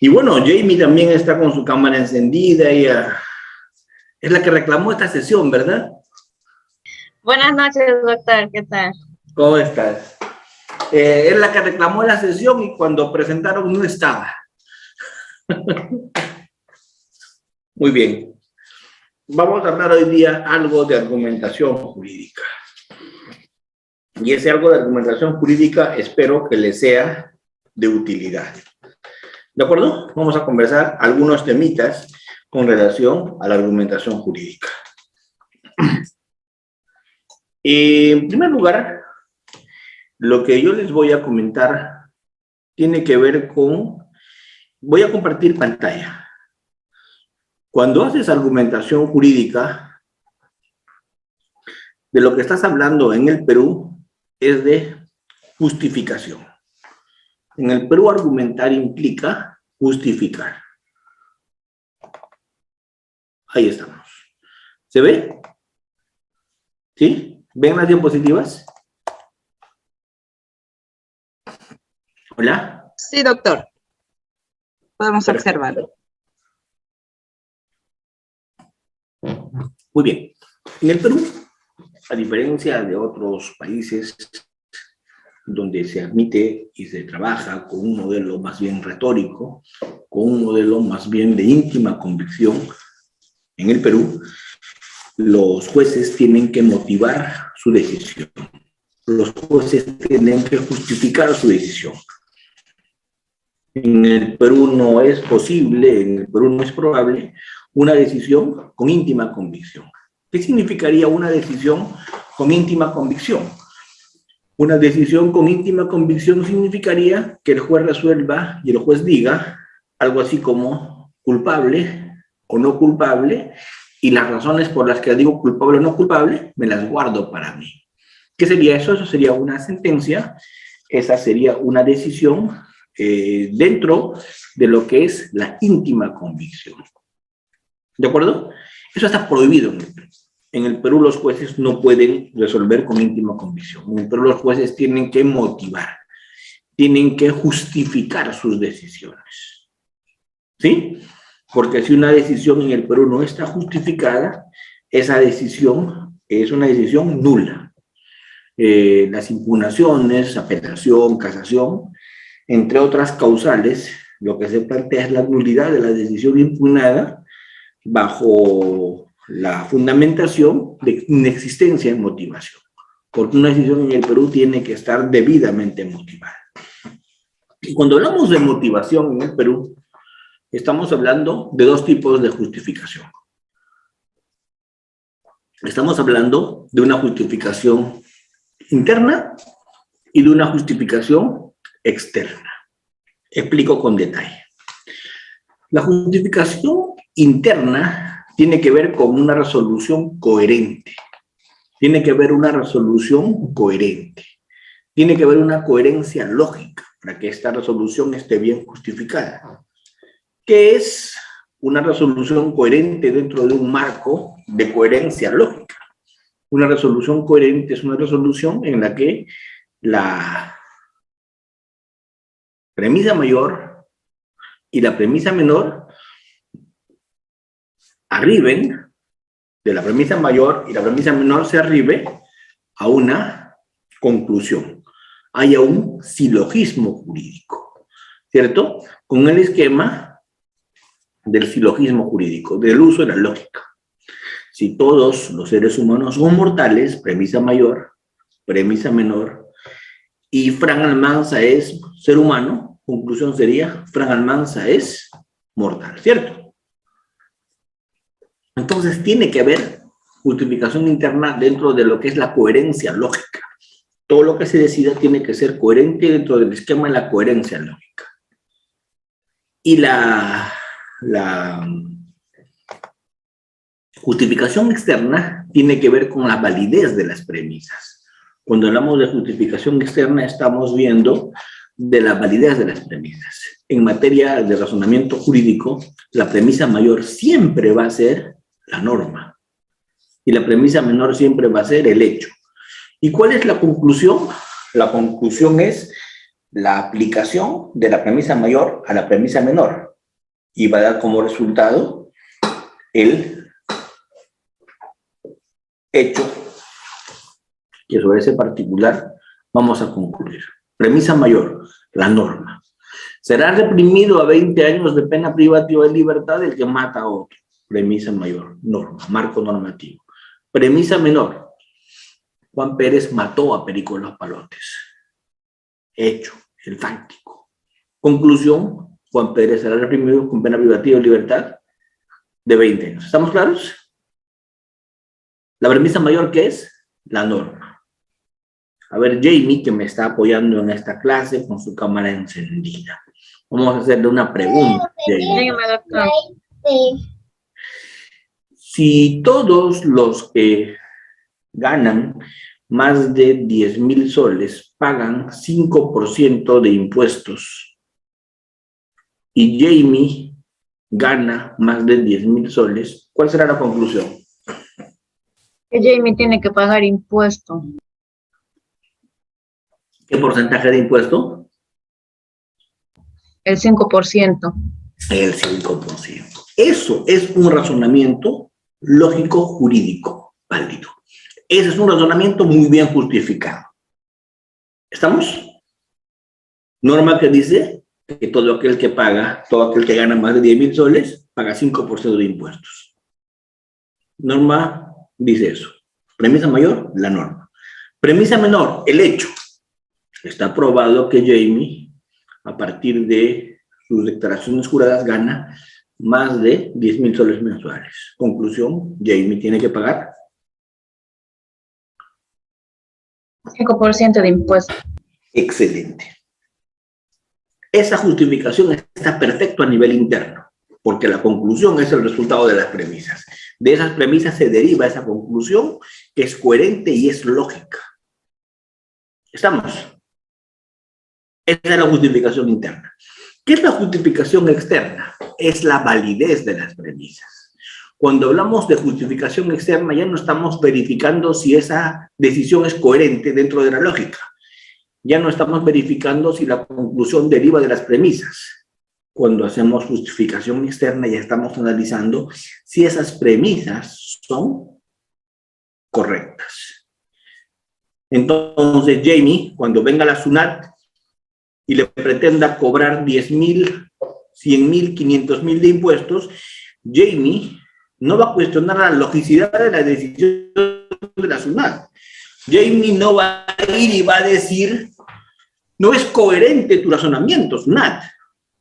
Y bueno, Jamie también está con su cámara encendida. Ella es la que reclamó esta sesión, ¿verdad? Buenas noches, doctor. ¿Qué tal? ¿Cómo estás? Es la que reclamó la sesión y cuando presentaron no estaba. Muy bien. Vamos a hablar hoy día algo de argumentación jurídica. Y ese algo de argumentación jurídica espero que les sea de utilidad. ¿De acuerdo? Vamos a conversar algunos temitas con relación a la argumentación jurídica. En primer lugar, lo que yo les voy a comentar tiene que ver con... Voy a compartir pantalla. Cuando haces argumentación jurídica, de lo que estás hablando en el Perú es de justificación. En el Perú argumentar implica justificar. Ahí estamos. ¿Se ve? ¿Sí? ¿Ven las diapositivas? ¿Hola? Sí, doctor. Podemos observarlo. Muy bien. En el Perú, a diferencia de otros países donde se admite y se trabaja con un modelo más bien retórico, con un modelo más bien de íntima convicción, en el Perú, los jueces tienen que motivar su decisión. Los jueces tienen que justificar su decisión. En el Perú no es posible, en el Perú no es probable una decisión con íntima convicción. ¿Qué significaría una decisión con íntima convicción? Una decisión con íntima convicción significaría que el juez resuelva y el juez diga algo así como culpable o no culpable, y las razones por las que digo culpable o no culpable me las guardo para mí. ¿Qué sería eso? Eso sería una sentencia, esa sería una decisión dentro de lo que es la íntima convicción. ¿De acuerdo? Eso está prohibido en el Perú. En el Perú los jueces no pueden resolver con íntima convicción. En el Perú los jueces tienen que motivar, tienen que justificar sus decisiones. ¿Sí? Porque si una decisión en el Perú no está justificada, esa decisión es una decisión nula. Las impugnaciones, apelación, casación, entre otras causales, lo que se plantea es la nulidad de la decisión impugnada bajo la fundamentación de inexistencia en motivación, porque una decisión en el Perú tiene que estar debidamente motivada. Y cuando hablamos de motivación en el Perú, estamos hablando de dos tipos de justificación. Estamos hablando de una justificación interna y de una justificación externa. Explico con detalle. La justificación interna tiene que ver con una resolución coherente. Tiene que haber una resolución coherente. Tiene que haber una coherencia lógica para que esta resolución esté bien justificada. ¿Qué es una resolución coherente dentro de un marco de coherencia lógica? Una resolución coherente es una resolución en la que la premisa mayor y la premisa menor arriben, de la premisa mayor y la premisa menor se arribe a una conclusión. Haya un silogismo jurídico, ¿cierto? Con el esquema del silogismo jurídico, del uso de la lógica. Si todos los seres humanos son mortales, premisa mayor, premisa menor, y Fran Almanza es ser humano, conclusión sería, Fran Almanza es mortal, ¿cierto? Entonces tiene que haber justificación interna dentro de lo que es la coherencia lógica. Todo lo que se decida tiene que ser coherente dentro del esquema de la coherencia lógica. Y la justificación externa tiene que ver con la validez de las premisas. Cuando hablamos de justificación externa estamos viendo de la validez de las premisas. En materia de razonamiento jurídico, la premisa mayor siempre va a ser la norma y la premisa menor siempre va a ser el hecho. ¿Y cuál es la conclusión? La conclusión es la aplicación de la premisa mayor a la premisa menor. y va a dar como resultado el hecho que sobre ese particular vamos a concluir. Premisa mayor, la norma. Será reprimido a 20 años de pena privativa de libertad el que mata a otro. Premisa mayor, norma, marco normativo. Premisa menor, Juan Pérez mató a Perico Los Palotes. Hecho, el fáctico. Conclusión, Juan Pérez será reprimido con pena privativa de libertad de 20 años. ¿Estamos claros? La premisa mayor, ¿qué es? La norma. A ver, Jamie, que me está apoyando en esta clase con su cámara encendida. Vamos a hacerle una pregunta, Jamie. Dígame, doctor. Si todos los que ganan más de 10,000 soles pagan 5% de impuestos y Jamie gana más de 10,000 soles, ¿cuál será la conclusión? Que Jamie tiene que pagar impuesto. ¿Qué porcentaje de impuesto? El 5%. El 5%. Eso es un razonamiento lógico jurídico válido. Ese es un razonamiento muy bien justificado. ¿Estamos? Norma que dice que todo aquel que paga, todo aquel que gana más de 10,000 soles, paga 5% de impuestos. Norma dice eso. Premisa mayor, la norma. Premisa menor, el hecho. Está probado que Jamie, a partir de sus declaraciones juradas, gana más de 10,000 soles mensuales. Conclusión, Jamie tiene que pagar 5% de impuesto. Excelente. Esa justificación está perfecta a nivel interno, porque la conclusión es el resultado de las premisas. De esas premisas se deriva esa conclusión que es coherente y es lógica. ¿Estamos? Esa es la justificación interna. ¿Qué es la justificación externa? Es la validez de las premisas. Cuando hablamos de justificación externa, ya no estamos verificando si esa decisión es coherente dentro de la lógica. Ya no estamos verificando si la conclusión deriva de las premisas. Cuando hacemos justificación externa, ya estamos analizando si esas premisas son correctas. Entonces, Jamie, cuando venga la SUNAT y le pretenda cobrar 10,000, 100,000, 500,000 de impuestos, Jamie no va a cuestionar la logicidad de la decisión de la SUNAT. Jamie no va a ir y va a decir, no es coherente tu razonamiento, SUNAT.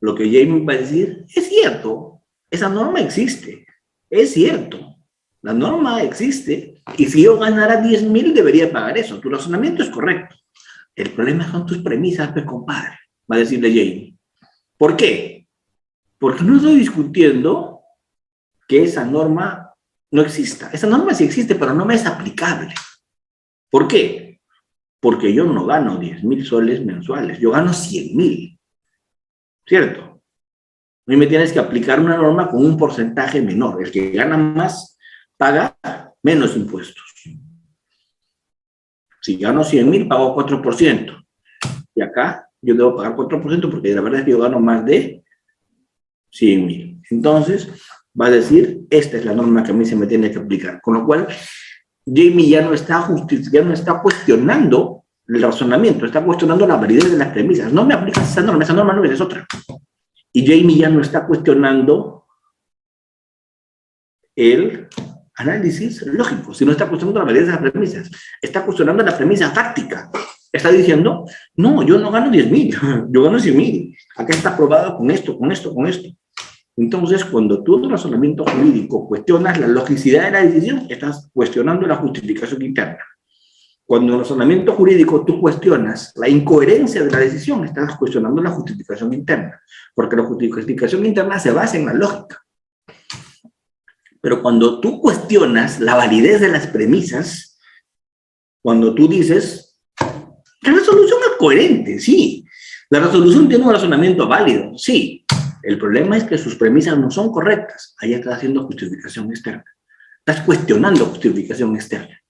Lo que Jamie va a decir, es cierto, esa norma existe, es cierto, la norma existe, y si yo ganara 10,000 debería pagar eso, tu razonamiento es correcto. El problema son tus premisas, pues, compadre, va a decirle Jamie. ¿Por qué? Porque no estoy discutiendo que esa norma no exista. Esa norma sí existe, pero no me es aplicable. ¿Por qué? Porque yo no gano 10,000 soles mensuales, yo gano 100,000. ¿Cierto? A mí me tienes que aplicar una norma con un porcentaje menor. El que gana más paga menos impuestos. Si gano 100,000, pago 4%. Y acá yo debo pagar 4% porque la verdad es que yo gano más de 100,000. Entonces, va a decir, esta es la norma que a mí se me tiene que aplicar. Con lo cual, Jamie ya no está cuestionando el razonamiento, está cuestionando la validez de las premisas. No me aplicas esa norma no es otra. Y Jamie ya no está cuestionando el análisis lógico, sino está cuestionando la validez de las premisas. Está cuestionando la premisa fáctica. Está diciendo, no, yo no gano 10,000, yo gano 100,000. Acá está probado con esto, con esto, con esto. Entonces, cuando tú en tu razonamiento jurídico cuestionas la logicidad de la decisión, estás cuestionando la justificación interna. Cuando en el razonamiento jurídico tú cuestionas la incoherencia de la decisión, estás cuestionando la justificación interna, porque la justificación interna se basa en la lógica. Pero cuando tú cuestionas la validez de las premisas, cuando tú dices, la resolución es coherente, sí, la resolución tiene un razonamiento válido, sí, el problema es que sus premisas no son correctas, ahí estás haciendo justificación externa, estás cuestionando justificación externa.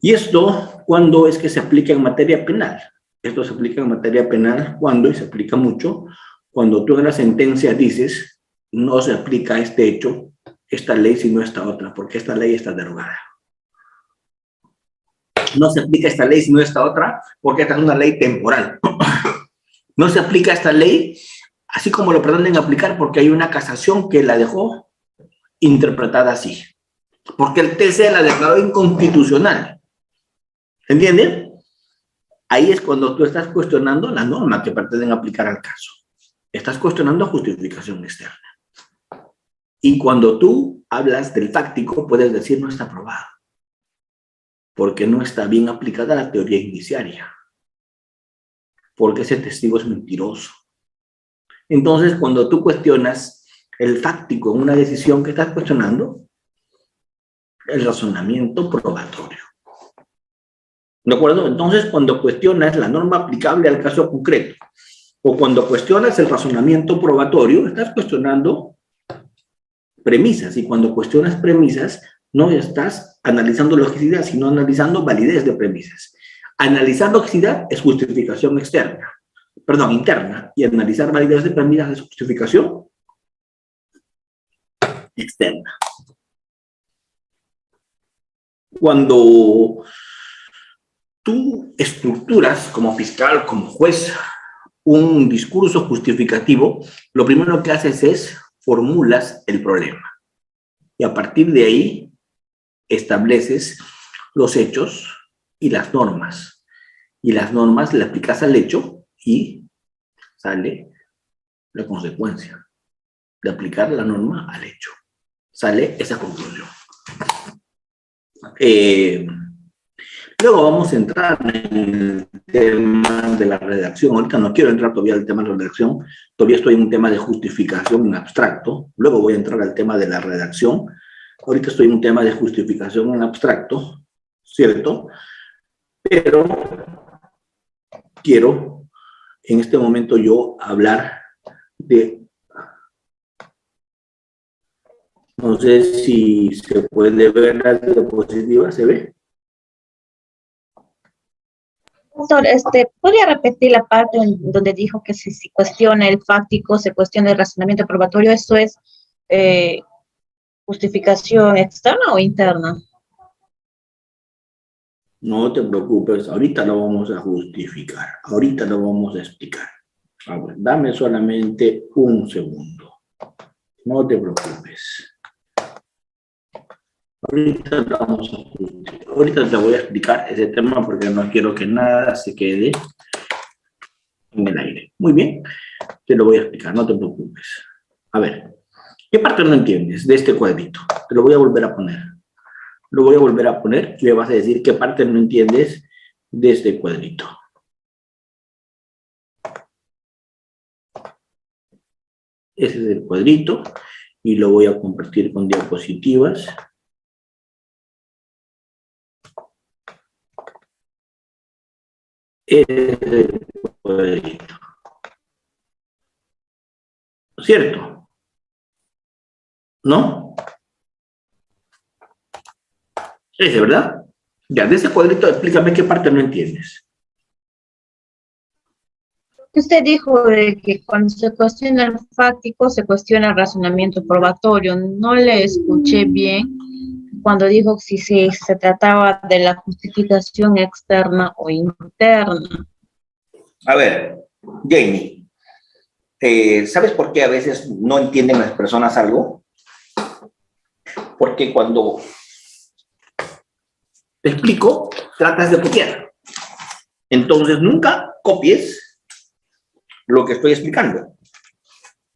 ¿Y esto cuándo es que se aplica en materia penal? Esto se aplica en materia penal cuando, y se aplica mucho, cuando tú en la sentencia dices, no se aplica este hecho, esta ley, sino esta otra, porque esta ley está derogada. No se aplica esta ley, sino esta otra, porque esta es una ley temporal. No se aplica esta ley, así como lo pretenden aplicar, porque hay una casación que la dejó interpretada así. Porque el TC la declaró inconstitucional. ¿Entienden? Ahí es cuando tú estás cuestionando la norma que pretenden aplicar al caso. Estás cuestionando justificación externa. Y cuando tú hablas del fáctico, puedes decir no está aprobado, porque no está bien aplicada la teoría indiciaria, porque ese testigo es mentiroso. Entonces, cuando tú cuestionas el fáctico en una decisión, que estás cuestionando el razonamiento probatorio. ¿De acuerdo? Entonces, cuando cuestionas la norma aplicable al caso concreto, o cuando cuestionas el razonamiento probatorio, estás cuestionando premisas, y cuando cuestionas premisas, no estás analizando logicidad, sino analizando validez de premisas. Analizar logicidad es justificación externa, perdón, interna, y analizar validez de premisas es justificación externa. Cuando tú estructuras como fiscal, como juez, un discurso justificativo, lo primero que haces es formulas el problema. Y a partir de ahí estableces los hechos y las normas. Y las normas le aplicas al hecho y sale la consecuencia de aplicar la norma al hecho. Sale esa conclusión. Luego vamos a entrar en el tema de la redacción. Ahorita no quiero entrar todavía al tema de la redacción. Todavía estoy en un tema de justificación en abstracto. Luego voy a entrar al tema de la redacción. Ahorita estoy en un tema de justificación en abstracto, ¿cierto? Pero quiero en este momento yo hablar de... No sé si se puede ver la diapositiva, ¿se ve? Doctor, ¿podría repetir la parte donde dijo que si se cuestiona el fáctico, se cuestiona el razonamiento probatorio? ¿Eso es justificación externa o interna? No te preocupes, ahorita lo vamos a justificar, ahorita lo vamos a explicar. A ver, dame solamente un segundo. No te preocupes. Ahorita te voy a explicar ese tema porque no quiero que nada se quede en el aire. Muy bien, te lo voy a explicar, no te preocupes. A ver, ¿qué parte no entiendes de este cuadrito? Te lo voy a volver a poner. Lo voy a volver a poner y me vas a decir qué parte no entiendes de este cuadrito. Ese es el cuadrito y lo voy a compartir con diapositivas. Ese es el cuadrito. ¿Cierto? ¿No? Ese, ¿verdad? Ya, de ese cuadrito explícame qué parte no entiendes. Usted dijo de que cuando se cuestiona el fáctico, se cuestiona el razonamiento probatorio. No le escuché bien cuando dijo si se trataba de la justificación externa o interna. A ver, Jamie, ¿sabes por qué a veces no entienden las personas algo? Porque cuando te explico, tratas de copiar. Entonces, nunca copies lo que estoy explicando.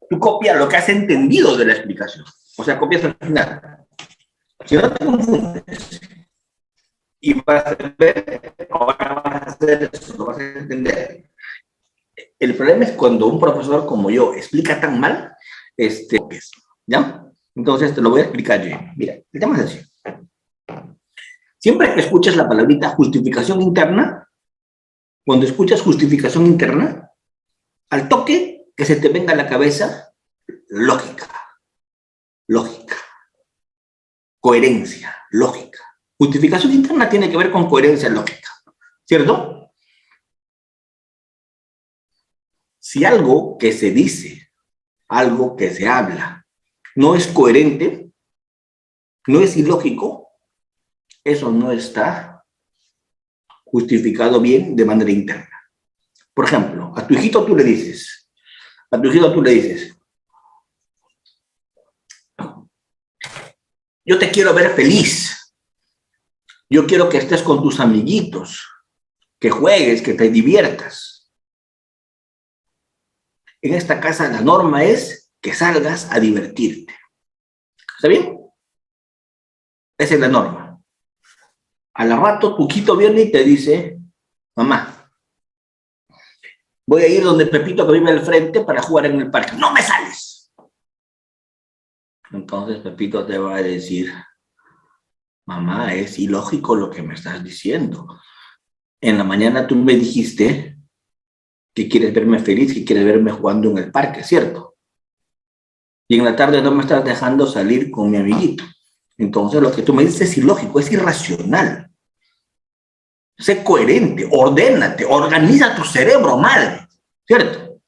Tú copias lo que has entendido de la explicación. O sea, copias al final. Si no te confundes y vas a ver, ahora vas a hacer eso, lo vas a entender. El problema es cuando un profesor como yo explica tan mal, ¿ya? Entonces te lo voy a explicar yo. Mira, el tema es así. Siempre que escuches la palabrita justificación interna, cuando escuchas justificación interna, al toque que se te venga a la cabeza, lógica, coherencia, lógica. Justificación interna tiene que ver con coherencia lógica, ¿cierto? Si algo que se dice, algo que se habla, no es coherente, no es ilógico, eso no está justificado bien de manera interna. Por ejemplo, a tu hijito tú le dices, yo te quiero ver feliz, yo quiero que estés con tus amiguitos, que juegues, que te diviertas. En esta casa la norma es que salgas a divertirte. ¿Está bien? Esa es la norma. A la rato tu hijito viene y te dice, mamá, voy a ir donde Pepito que vive al frente para jugar en el parque. ¡No me sales! Entonces Pepito te va a decir, mamá, es ilógico lo que me estás diciendo. En la mañana tú me dijiste que quieres verme feliz, que quieres verme jugando en el parque, ¿cierto? Y en la tarde no me estás dejando salir con mi amiguito. Entonces lo que tú me dices es ilógico, es irracional. Sé coherente, ordénate, organiza tu cerebro, madre, ¿cierto?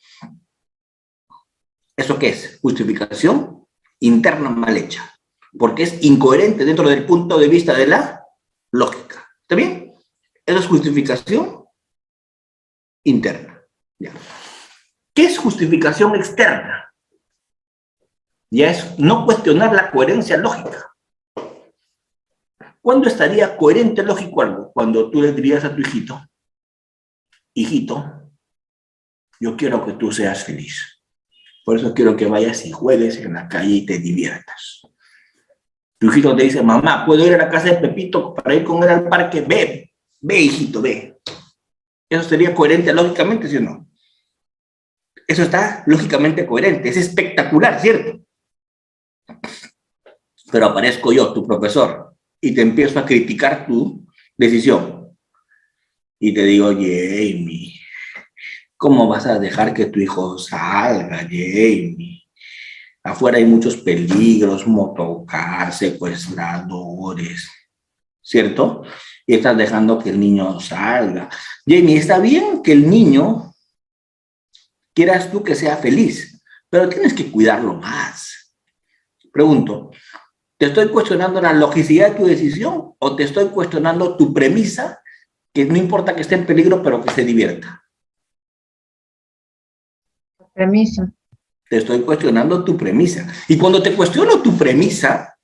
¿Eso qué es? Justificación interna mal hecha, porque es incoherente dentro del punto de vista de la lógica. ¿Está bien? Eso es justificación interna. Ya. ¿Qué es justificación externa? Ya es no cuestionar la coherencia lógica. ¿Cuándo estaría coherente lógico algo? Cuando tú le dirías a tu hijito, hijito, yo quiero que tú seas feliz. Por eso quiero que vayas y juegues en la calle y te diviertas. Tu hijito te dice, mamá, ¿puedo ir a la casa de Pepito para ir con él al parque? Ve, hijito, ve. ¿Eso sería coherente lógicamente, sí o no? Eso está lógicamente coherente, es espectacular, ¿cierto? Pero aparezco yo, tu profesor, y te empiezo a criticar tu decisión. Y te digo, Jamie, ¿cómo vas a dejar que tu hijo salga, Jamie? Afuera hay muchos peligros, motocar, secuestradores, ¿cierto? Y estás dejando que el niño salga. Jamie, está bien que el niño quieras tú que sea feliz, pero tienes que cuidarlo más. Pregunto, ¿te estoy cuestionando la logicidad de tu decisión o te estoy cuestionando tu premisa, que no importa que esté en peligro, pero que se divierta? Premisa. Te estoy cuestionando tu premisa. Y cuando te cuestiono tu premisa,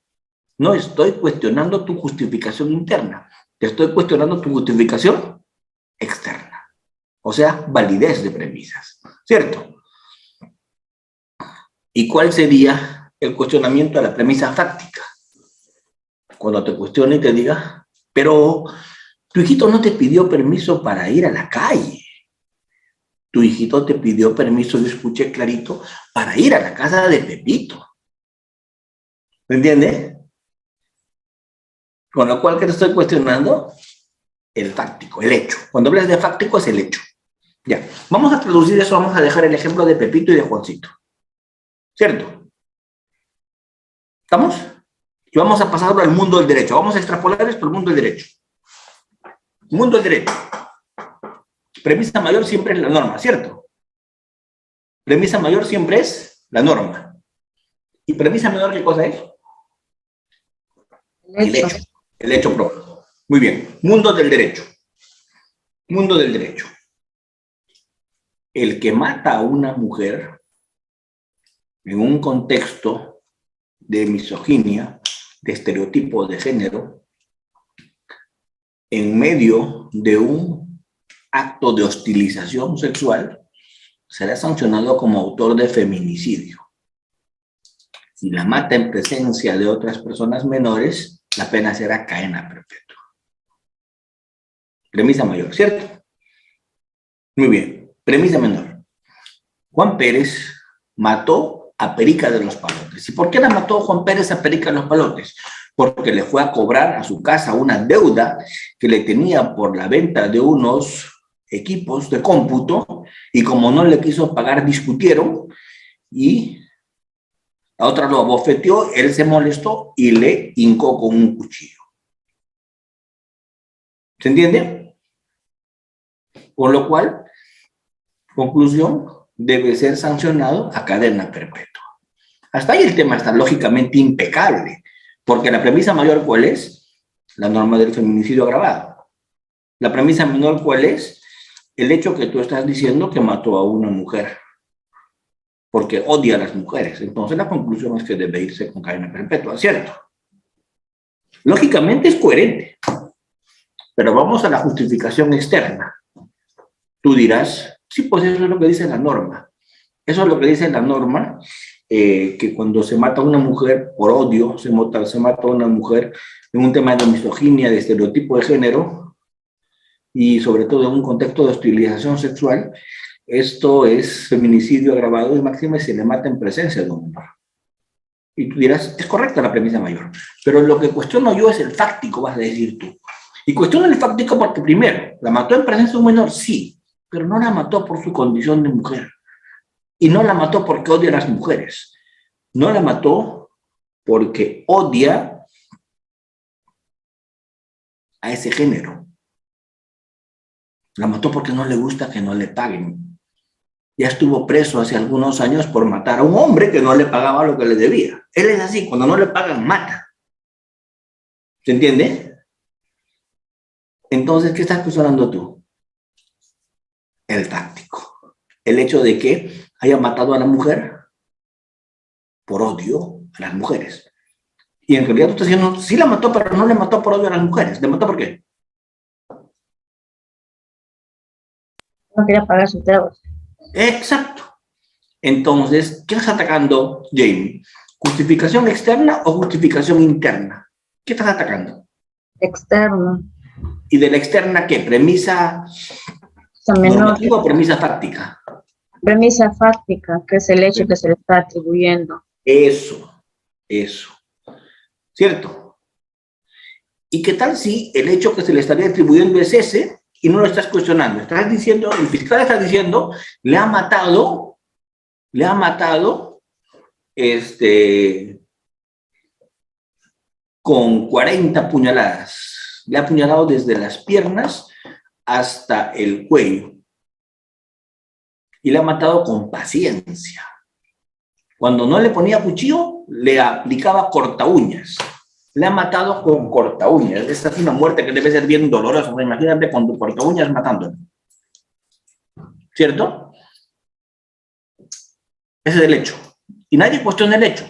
no estoy cuestionando tu justificación interna, te estoy cuestionando tu justificación externa. O sea, validez de premisas, ¿cierto? ¿Y cuál sería el cuestionamiento de la premisa fáctica? Cuando te cuestione y te diga, pero tu hijito no te pidió permiso para ir a la calle. Tu hijito te pidió permiso, yo escuché clarito, para ir a la casa de Pepito. ¿Me entiendes? Con lo cual, ¿qué te estoy cuestionando? El fáctico, el hecho. Cuando hablas de fáctico es el hecho. Ya, vamos a traducir eso, vamos a dejar el ejemplo de Pepito y de Juancito. ¿Cierto? ¿Estamos? Y vamos a pasarlo al mundo del derecho. Vamos a extrapolar esto al mundo del derecho. Mundo del derecho. Premisa mayor siempre es la norma, ¿cierto? Premisa mayor siempre es la norma. ¿Y premisa menor qué cosa es? El hecho. El hecho propio. Muy bien. Mundo del derecho. Mundo del derecho. El que mata a una mujer en un contexto de misoginia, de estereotipo de género, en medio de un acto de hostilización sexual, será sancionado como autor de feminicidio. Si la mata en presencia de otras personas menores, la pena será cadena perpetua. Premisa mayor, ¿cierto? Muy bien. Premisa menor. Juan Pérez mató a Perica de los Palotes. ¿Y por qué la mató Juan Pérez a Perica de los Palotes? Porque le fue a cobrar a su casa una deuda que le tenía por la venta de unos equipos de cómputo, y como no le quiso pagar, discutieron y la otra lo abofeteó, él se molestó y le hincó con un cuchillo. ¿Se entiende? Con lo cual, conclusión, debe ser sancionado a cadena perpetua. Hasta ahí el tema está lógicamente impecable, porque la premisa mayor, ¿cuál es? La norma del feminicidio agravado. La premisa menor, ¿cuál es? El hecho que tú estás diciendo que mató a una mujer, porque odia a las mujeres. Entonces la conclusión es que debe irse con cadena perpetua, ¿cierto? Lógicamente es coherente, pero vamos a la justificación externa. Tú dirás, sí, pues eso es lo que dice la norma. Eso es lo que dice la norma, que cuando se mata a una mujer por odio, se mata a una mujer en un tema de misoginia, de estereotipo de género, y sobre todo en un contexto de hostilización sexual, esto es feminicidio agravado y máxima y se le mata en presencia de un menor. Y tú dirás, es correcta la premisa mayor, pero lo que cuestiono yo es el fáctico, vas a decir tú. Y cuestiono el fáctico porque primero, ¿la mató en presencia de un menor? Sí, pero no la mató por su condición de mujer. Y no la mató porque odia a las mujeres. No la mató porque odia a ese género. La mató porque no le gusta que no le paguen. Ya estuvo preso hace algunos años por matar a un hombre que no le pagaba lo que le debía. Él es así, cuando no le pagan, mata. ¿Se entiende? Entonces, ¿qué estás cuestionando tú? El táctico. El hecho de que haya matado a la mujer por odio a las mujeres. Y en realidad tú estás diciendo, sí la mató, pero no le mató por odio a las mujeres. ¿Le mató por qué? No quería pagar sus deudas. Exacto. Entonces, ¿qué estás atacando, Jamie? ¿Justificación externa o justificación interna? ¿Qué estás atacando? Externo. ¿Y de la externa qué? ¿Premisa normativa o premisa fáctica? Premisa fáctica, que es el hecho que se le está atribuyendo. Eso. ¿Cierto? ¿Y qué tal si el hecho que se le estaría atribuyendo es ese y no lo estás cuestionando? Estás diciendo, el fiscal está diciendo, le ha matado con 40 puñaladas. Le ha apuñalado desde las piernas hasta el cuello. Y le ha matado con paciencia. Cuando no le ponía cuchillo, le aplicaba corta uñas. Le ha matado con corta uñas. Esta es una muerte que debe ser bien dolorosa. Imagínate con tu corta uñas matándolo. ¿Cierto? Ese es el hecho. Y nadie cuestiona el hecho.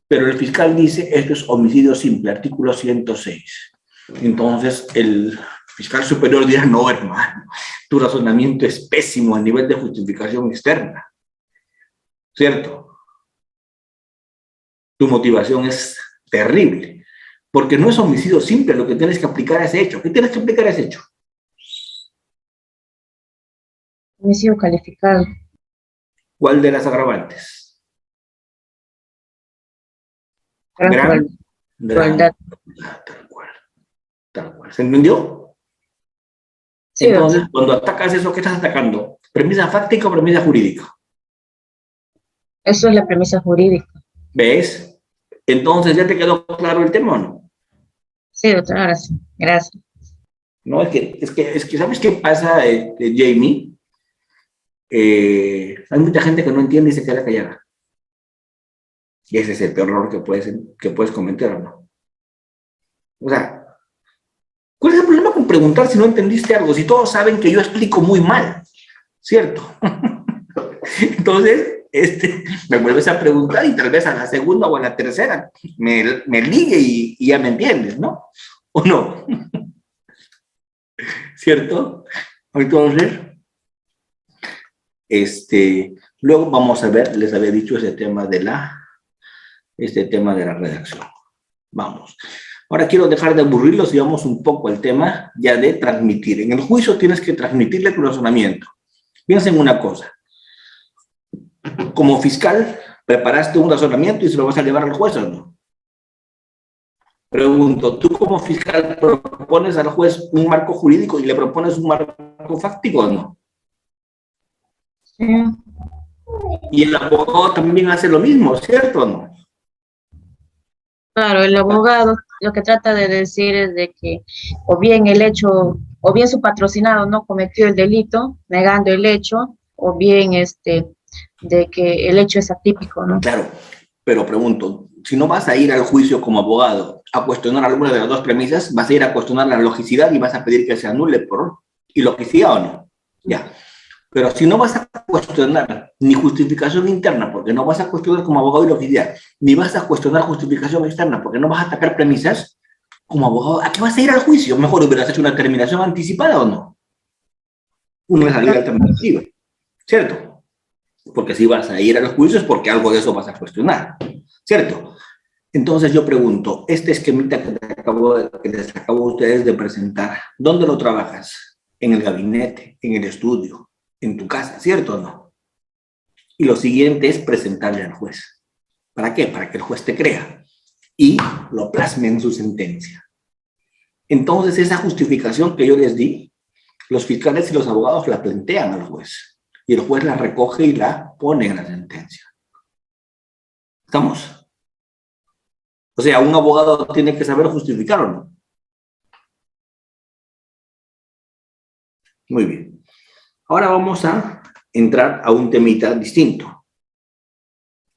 Pero el fiscal dice, esto es homicidio simple, artículo 106. Entonces, el fiscal superior dirá, no, hermano, tu razonamiento es pésimo a nivel de justificación externa. ¿Cierto? Tu motivación es terrible. Porque no es homicidio simple lo que tienes que aplicar a ese hecho. ¿Qué tienes que aplicar a ese hecho? Homicidio calificado. ¿Cuál de las agravantes? Gran crueldad. Tal cual. ¿Se entendió? Sí, entonces, cuando atacas eso, ¿qué estás atacando? ¿Premisa fáctica o premisa jurídica? Eso es la premisa jurídica. ¿Ves? Entonces, ¿ya te quedó claro el tema o no? Sí, doctor, ahora sí. Gracias. No, es que ¿sabes qué pasa, Jamie? Hay mucha gente que no entiende y se queda callada. Y ese es el peor error que puedes cometer, ¿o no? O sea, ¿cuál es el problema con preguntar si no entendiste algo? Si todos saben que yo explico muy mal, ¿cierto? Entonces, me vuelves a preguntar y tal vez a la segunda o a la tercera me ligue y ya me entiendes, ¿no? ¿O no? ¿Cierto? Entonces, luego vamos a ver, les había dicho este tema de la redacción. Vamos. Ahora quiero dejar de aburrirlos y vamos un poco al tema ya de transmitir. En el juicio tienes que transmitirle tu razonamiento. Piensen una cosa. Como fiscal, preparaste un razonamiento y se lo vas a llevar al juez, ¿o no? Pregunto, ¿tú como fiscal propones al juez un marco jurídico y le propones un marco fáctico o no? Sí. Y el abogado también hace lo mismo, ¿cierto o no? Claro, el abogado lo que trata de decir es de que o bien su patrocinado no cometió el delito, negando el hecho, o bien de que el hecho es atípico, ¿no? Claro, pero pregunto, si no vas a ir al juicio como abogado a cuestionar alguna de las dos premisas, vas a ir a cuestionar la logicidad y vas a pedir que se anule por ilogicidad o no. Ya. Pero si no vas a cuestionar ni justificación interna, porque no vas a cuestionar como abogado ilogicidad, ni vas a cuestionar justificación externa, porque no vas a atacar premisas, como abogado, ¿a qué vas a ir al juicio? Mejor hubieras hecho una terminación anticipada o no. Una salida alternativa, ¿cierto? Porque si vas a ir a los juicios, porque algo de eso vas a cuestionar, ¿cierto? Entonces yo pregunto, este esquemita que les acabo a ustedes de presentar, ¿dónde lo trabajas? En el gabinete, en el estudio, en tu casa, ¿cierto o no? Y lo siguiente es presentarle al juez. ¿Para qué? Para que el juez te crea y lo plasme en su sentencia. Entonces esa justificación que yo les di, los fiscales y los abogados la plantean al juez y el juez la recoge y la pone en la sentencia. ¿Estamos? O sea, un abogado tiene que saber justificar o no. Muy bien. Ahora vamos a entrar a un temita distinto.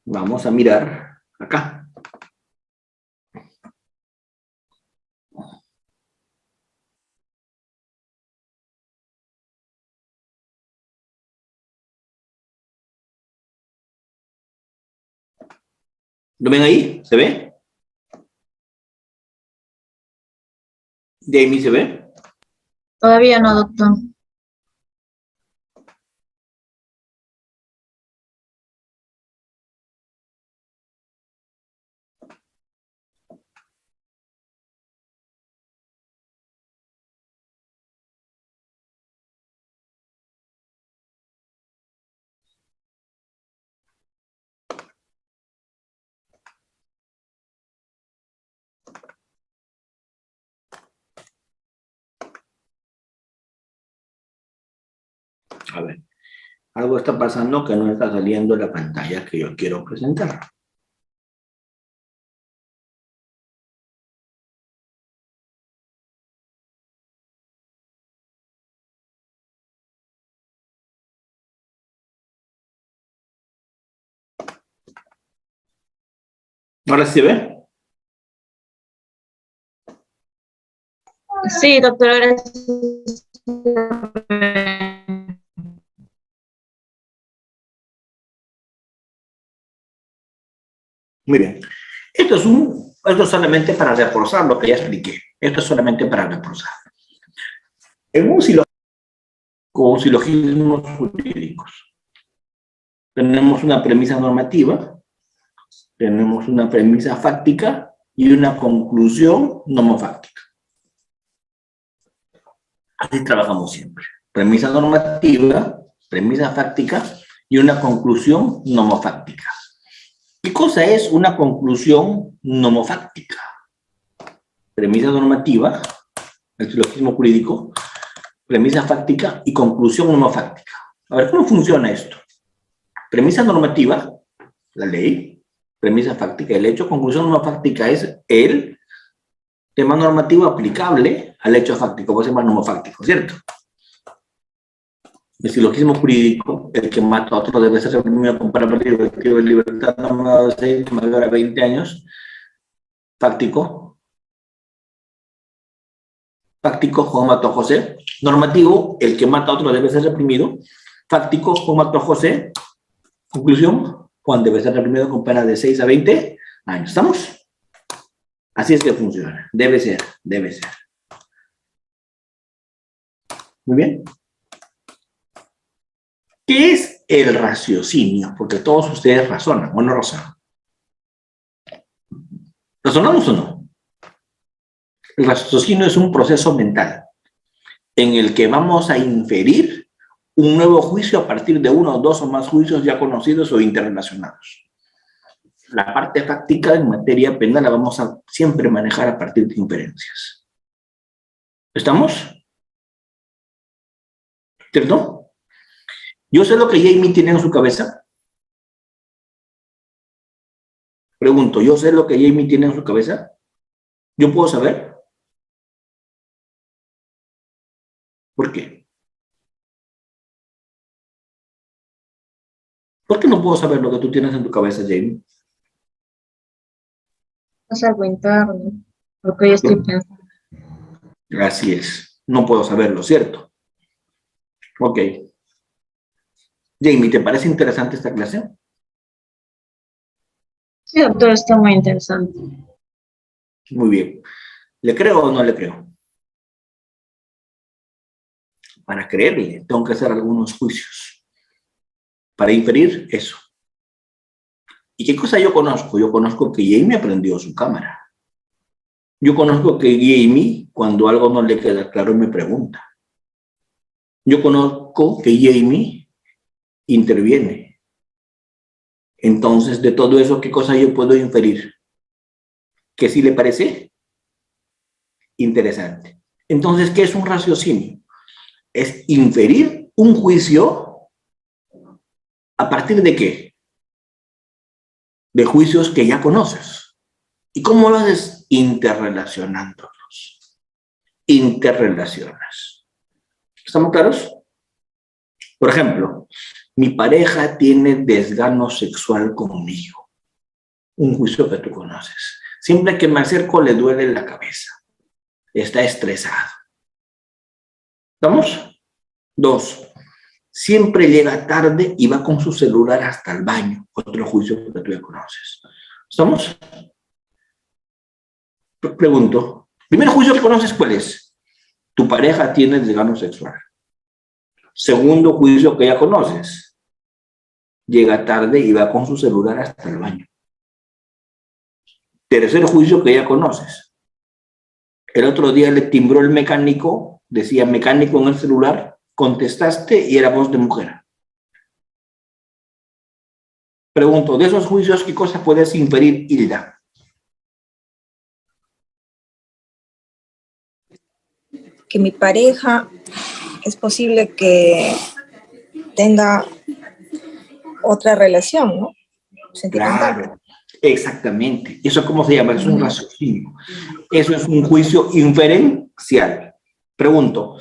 Vamos a mirar acá. ¿Lo ven ahí? ¿Se ve? ¿Jamie se ve? Todavía no, doctor. A ver. Algo está pasando que no está saliendo en la pantalla que yo quiero presentar. ¿Ahora sí se ve? Sí, doctor, gracias. Muy bien. Esto es solamente para reforzar lo que ya expliqué. Esto es solamente para reforzar. En un silogismo, con silogismos jurídicos, tenemos una premisa normativa, tenemos una premisa fáctica y una conclusión nomofáctica. Así trabajamos siempre. Premisa normativa, premisa fáctica y una conclusión nomofáctica. ¿Qué cosa es una conclusión nomofáctica? Premisa normativa, el silogismo jurídico, premisa fáctica y conclusión nomofáctica. A ver, ¿cómo funciona esto? Premisa normativa, la ley, premisa fáctica, el hecho, conclusión nomofáctica es el tema normativo aplicable al hecho fáctico, puede ser más nomofáctico, ¿cierto? El silogismo jurídico, el que mata a otro debe ser reprimido con pena de libertad no 6 mayor a 20 años. Fáctico. Fáctico, Juan mató a José. Normativo, el que mata a otro debe ser reprimido. Fáctico, Juan mató a José. Conclusión, Juan debe ser reprimido con pena de 6 a 20 años. ¿Estamos? Así es que funciona. Debe ser, debe ser. Muy bien. ¿Qué es el raciocinio? Porque todos ustedes razonan, ¿o no razonan? ¿Razonamos o no? El raciocinio es un proceso mental en el que vamos a inferir un nuevo juicio a partir de uno, dos o más juicios ya conocidos o interrelacionados. La parte fáctica en materia penal la vamos a siempre manejar a partir de inferencias. ¿Estamos? ¿Cierto? Yo sé lo que Jamie tiene en su cabeza. Pregunto, ¿yo sé lo que Jamie tiene en su cabeza? ¿Yo puedo saber? ¿Por qué? ¿Por qué no puedo saber lo que tú tienes en tu cabeza, Jamie? Es algo interno, lo que yo estoy pensando. Así es. No puedo saberlo, ¿cierto? Ok. Jamie, ¿te parece interesante esta clase? Sí, doctor, está muy interesante. Muy bien. ¿Le creo o no le creo? Para creerle, tengo que hacer algunos juicios. Para inferir eso. ¿Y qué cosa yo conozco? Yo conozco que Jamie aprendió su cámara. Yo conozco que Jamie, cuando algo no le queda claro, me pregunta. Yo conozco que Jamie interviene. Entonces, de todo eso, ¿qué cosa yo puedo inferir? ¿Que sí le parece interesante? Entonces, ¿qué es un raciocinio? Es inferir un juicio a partir de qué? De juicios que ya conoces. ¿Y cómo lo haces? Interrelacionándolos. Interrelacionas. ¿Estamos claros? Por ejemplo, mi pareja tiene desgano sexual conmigo. Un juicio que tú conoces. Siempre que me acerco le duele la cabeza. Está estresado. ¿Estamos? 2. Siempre llega tarde y va con su celular hasta el baño. Otro juicio que tú ya conoces. ¿Estamos? Pregunto. Primer juicio que conoces, ¿cuál es? Tu pareja tiene desgano sexual. Segundo juicio que ya conoces. Llega tarde y va con su celular hasta el baño. Tercer juicio que ya conoces. El otro día le timbró el mecánico, decía mecánico en el celular, contestaste y era voz de mujer. Pregunto, de esos juicios, ¿qué cosa puedes inferir, Hilda? Que mi pareja es posible que tenga otra relación, ¿no? Sentimental. Claro, exactamente. ¿Eso cómo se llama? Es un raciocinio. Eso es un juicio inferencial. Pregunto,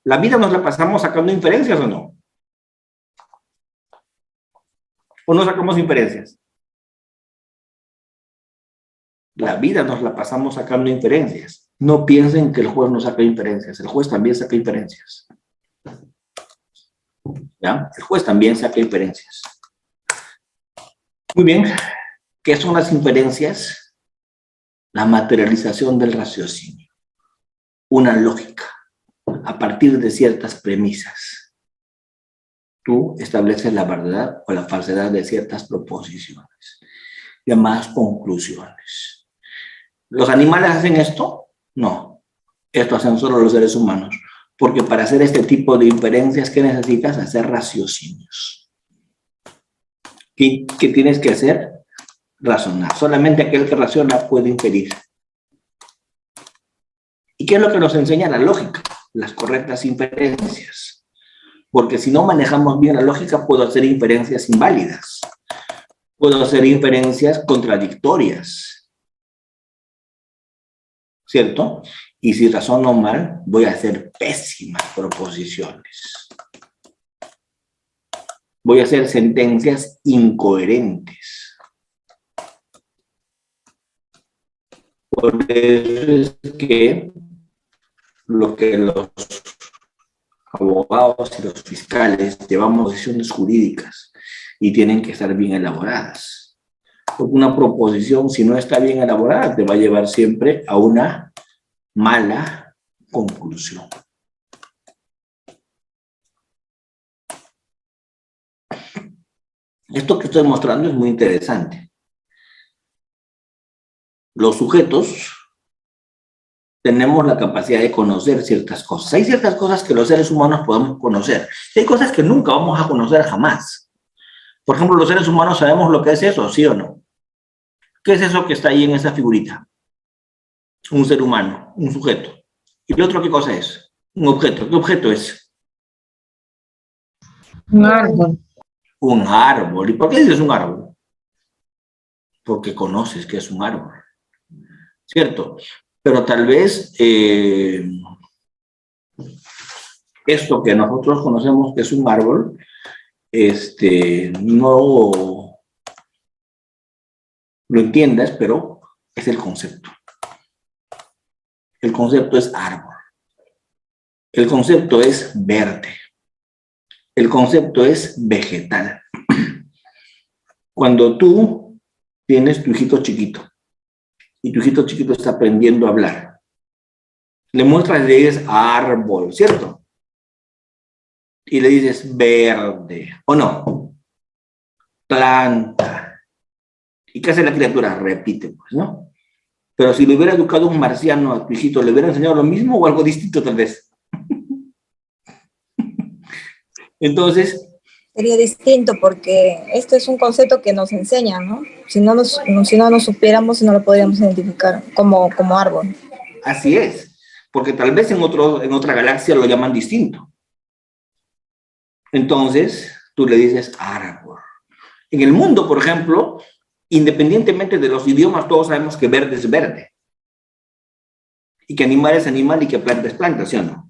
¿la vida nos la pasamos sacando inferencias o no? ¿O no sacamos inferencias? La vida nos la pasamos sacando inferencias. No piensen que el juez no saca inferencias. El juez también saca inferencias. ¿Ya? El juez también saca inferencias. Muy bien. ¿Qué son las inferencias? La materialización del raciocinio. Una lógica a partir de ciertas premisas. Tú estableces la verdad o la falsedad de ciertas proposiciones, llamadas conclusiones. ¿Los animales hacen esto? No. Esto hacen solo los seres humanos. Porque para hacer este tipo de inferencias, ¿qué necesitas? Hacer raciocinios. ¿Qué tienes que hacer? Razonar. Solamente aquel que razona puede inferir. ¿Y qué es lo que nos enseña la lógica? Las correctas inferencias. Porque si no manejamos bien la lógica, puedo hacer inferencias inválidas. Puedo hacer inferencias contradictorias. ¿Cierto? Y si razono mal, voy a hacer pésimas proposiciones. Voy a hacer sentencias incoherentes. Por eso es que lo que los abogados y los fiscales llevamos decisiones jurídicas y tienen que estar bien elaboradas. Porque una proposición, si no está bien elaborada, te va a llevar siempre a una mala conclusión. Esto que estoy mostrando es muy interesante. Los sujetos tenemos la capacidad de conocer ciertas cosas. Hay ciertas cosas que los seres humanos podemos conocer. Hay cosas que nunca vamos a conocer jamás. Por ejemplo, los seres humanos sabemos lo que es eso, ¿sí o no? ¿Qué es eso que está ahí en esa figurita? Un ser humano, un sujeto. ¿Y el otro qué cosa es? Un objeto. ¿Qué objeto es? Un árbol. Un árbol. ¿Y por qué dices un árbol? Porque conoces que es un árbol. ¿Cierto? Pero tal vez esto que nosotros conocemos que es un árbol no lo entiendas, pero es el concepto. El concepto es árbol. El concepto es verde. El concepto es vegetal. Cuando tú tienes tu hijito chiquito y tu hijito chiquito está aprendiendo a hablar, le muestras, le dices árbol, ¿cierto? Y le dices verde, ¿o no? Planta. ¿Y qué hace la criatura? Repite, pues, ¿no? Pero si le hubiera educado un marciano a tu hijito, ¿le hubiera enseñado lo mismo o algo distinto tal vez? Entonces, Sería distinto porque esto es un concepto que nos enseñan, ¿no? Si no nos supiéramos, no lo podríamos identificar como árbol. así es. Porque tal vez en otra galaxia lo llaman distinto. Entonces, tú le dices árbol. En el mundo, por ejemplo, independientemente de los idiomas, todos sabemos que verde es verde. Y que animal es animal y que planta es planta, ¿sí o no?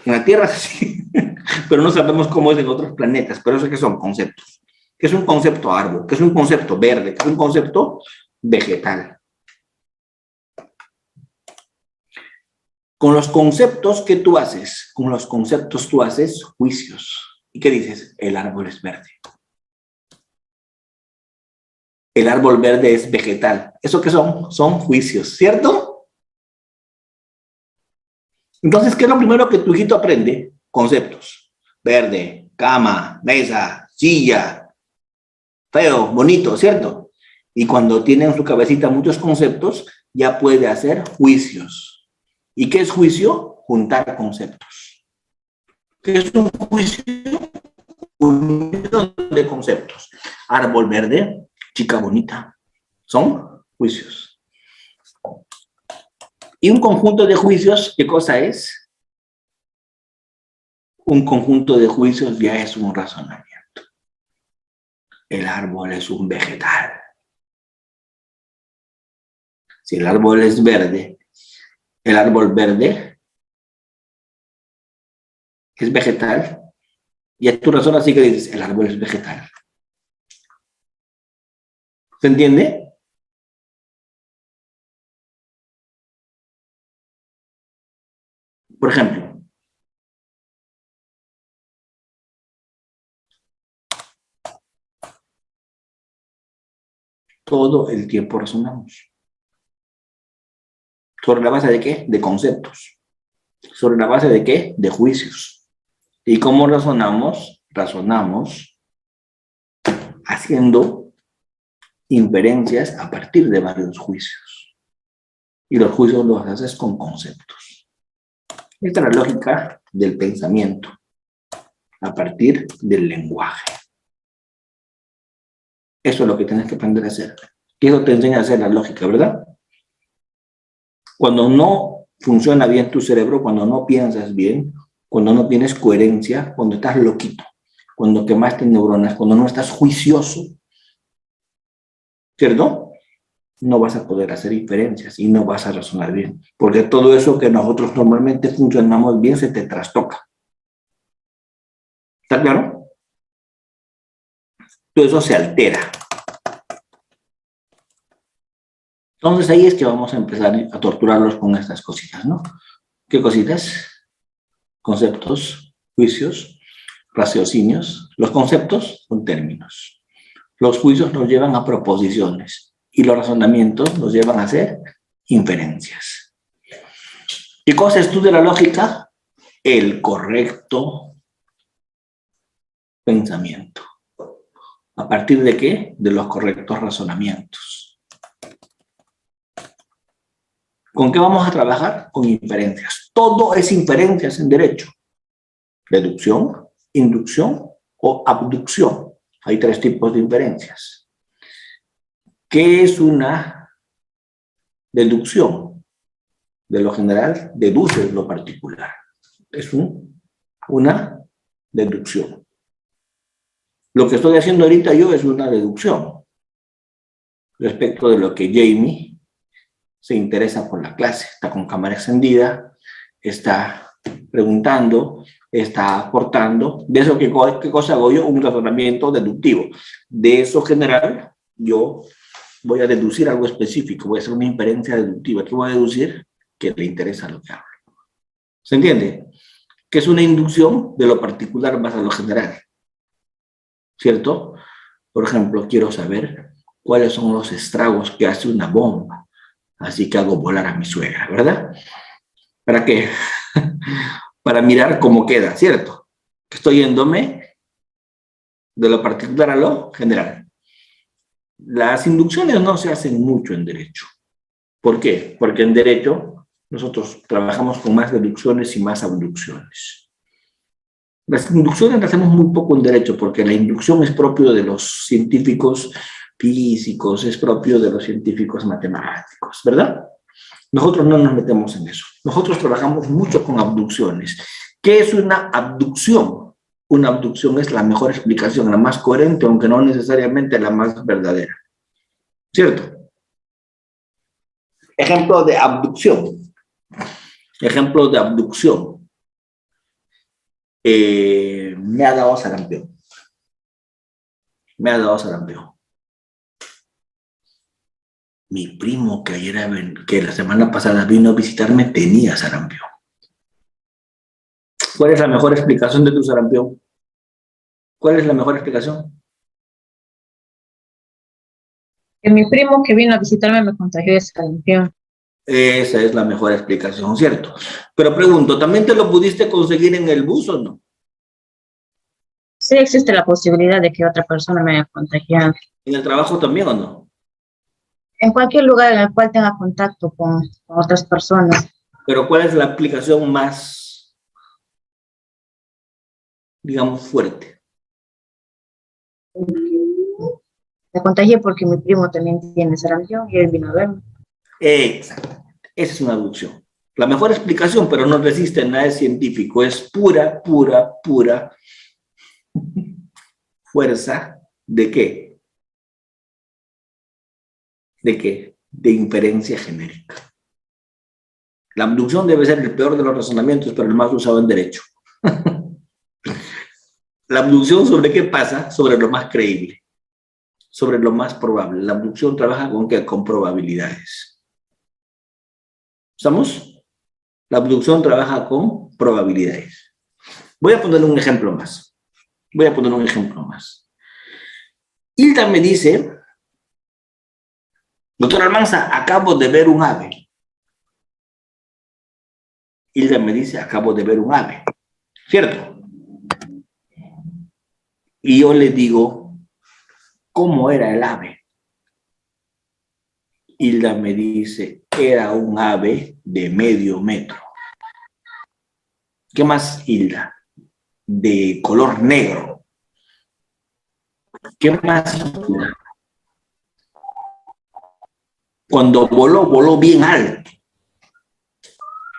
En la Tierra sí, pero no sabemos cómo es en otros planetas, pero eso que son conceptos. ¿Qué es un concepto árbol? ¿Qué es un concepto verde? ¿Qué es un concepto vegetal? Con los conceptos que tú haces, con los conceptos tú haces juicios. ¿Y qué dices? El árbol es verde. El árbol verde es vegetal. ¿Eso qué son? Son juicios, ¿cierto? Entonces, ¿qué es lo primero que tu hijito aprende? Conceptos. Verde, cama, mesa, silla, feo, bonito, ¿cierto? Y cuando tiene en su cabecita muchos conceptos, ya puede hacer juicios. ¿Y qué es juicio? Juntar conceptos. ¿Qué es un juicio? Unión de conceptos. Árbol verde, chica bonita. Son juicios. Y un conjunto de juicios, ¿qué cosa es? Un conjunto de juicios ya es un razonamiento. El árbol es un vegetal. Si el árbol es verde, el árbol verde es vegetal, y tu razón así que dices, el árbol es vegetal. ¿Se entiende? Por ejemplo, todo el tiempo razonamos. ¿Sobre la base de qué? De conceptos. ¿Sobre la base de qué? De juicios. ¿Y cómo razonamos? Razonamos haciendo inferencias a partir de varios juicios. Y los juicios los haces con conceptos. Esta es la lógica del pensamiento a partir del lenguaje. Eso es lo que tienes que aprender a hacer. Y eso te enseña a hacer la lógica, ¿verdad? Cuando no funciona bien tu cerebro, cuando no piensas bien, cuando no tienes coherencia, cuando estás loquito, cuando quemaste neuronas, cuando no estás juicioso, ¿cierto? No vas a poder hacer inferencias y no vas a razonar bien. Porque todo eso que nosotros normalmente funcionamos bien se te trastoca. ¿Está claro? Todo eso se altera. Entonces ahí es que vamos a empezar a torturarlos con estas cositas, ¿no? ¿Qué cositas? Conceptos, juicios, raciocinios. Los conceptos son términos. Los juicios nos llevan a proposiciones y los razonamientos nos llevan a hacer inferencias. ¿Qué cosa es tú de la lógica? El correcto pensamiento. ¿A partir de qué? De los correctos razonamientos. ¿Con qué vamos a trabajar? Con inferencias. Todo es inferencias en derecho. Deducción, inducción o abducción. Hay 3 tipos de inferencias. ¿Qué es una deducción? De lo general, deduces lo particular. Es una deducción. Lo que estoy haciendo ahorita yo es una deducción respecto de lo que Jamie se interesa por la clase. Está con cámara encendida, está preguntando, está aportando. De eso, ¿qué cosa hago yo? Un razonamiento deductivo. De eso general, yo voy a deducir algo específico, voy a hacer una inferencia deductiva. ¿Qué voy a deducir? Que le interesa lo que hablo. ¿Se entiende? Que es una inducción de lo particular más a lo general. ¿Cierto? Por ejemplo, quiero saber cuáles son los estragos que hace una bomba. Así que hago volar a mi suegra, ¿verdad? ¿Para qué? Para mirar cómo queda, ¿cierto? Estoy yéndome de lo particular a lo general. Las inducciones no se hacen mucho en derecho. ¿Por qué? Porque en derecho nosotros trabajamos con más deducciones y más abducciones. Las inducciones las hacemos muy poco en derecho, porque la inducción es propio de los científicos físicos, es propio de los científicos matemáticos, ¿verdad? Nosotros no nos metemos en eso. Nosotros trabajamos mucho con abducciones. ¿Qué es una abducción? Una abducción es la mejor explicación, la más coherente, aunque no necesariamente la más verdadera. ¿Cierto? Ejemplo de abducción. Ejemplo de abducción. Me ha dado sarampión. Me ha dado sarampión. Mi primo que la semana pasada vino a visitarme tenía sarampión. ¿Cuál es la mejor explicación de tu sarampión? ¿Cuál es la mejor explicación? Que mi primo que vino a visitarme me contagió de sarampión. Esa es la mejor explicación, ¿cierto? Pero pregunto, ¿también te lo pudiste conseguir en el bus o no? Sí existe la posibilidad de que otra persona me haya contagiado. ¿En el trabajo también o no? En cualquier lugar en el cual tenga contacto con otras personas. Pero ¿cuál es la explicación más, digamos, fuerte? Me contagié porque mi primo también tiene sarampión y él vino a verme. Exactamente. Esa es una abducción. La mejor explicación, pero no resiste a nada científico, es pura fuerza ¿de qué? ¿De qué? De inferencia genérica. La abducción debe ser el peor de los razonamientos, pero el más usado en derecho. La abducción, ¿sobre qué pasa? Sobre lo más creíble, sobre lo más probable. La abducción trabaja con ¿qué? Con probabilidades. ¿Estamos? La abducción trabaja con probabilidades. Voy a poner un ejemplo más. Hilda me dice, doctor Almanza, acabo de ver un ave. Hilda me dice, acabo de ver un ave. ¿Cierto? Y yo le digo, ¿cómo era el ave? Hilda me dice, era un ave de medio metro. ¿Qué más, Hilda? De color negro. ¿Qué más, Hilda? Cuando voló, voló bien alto.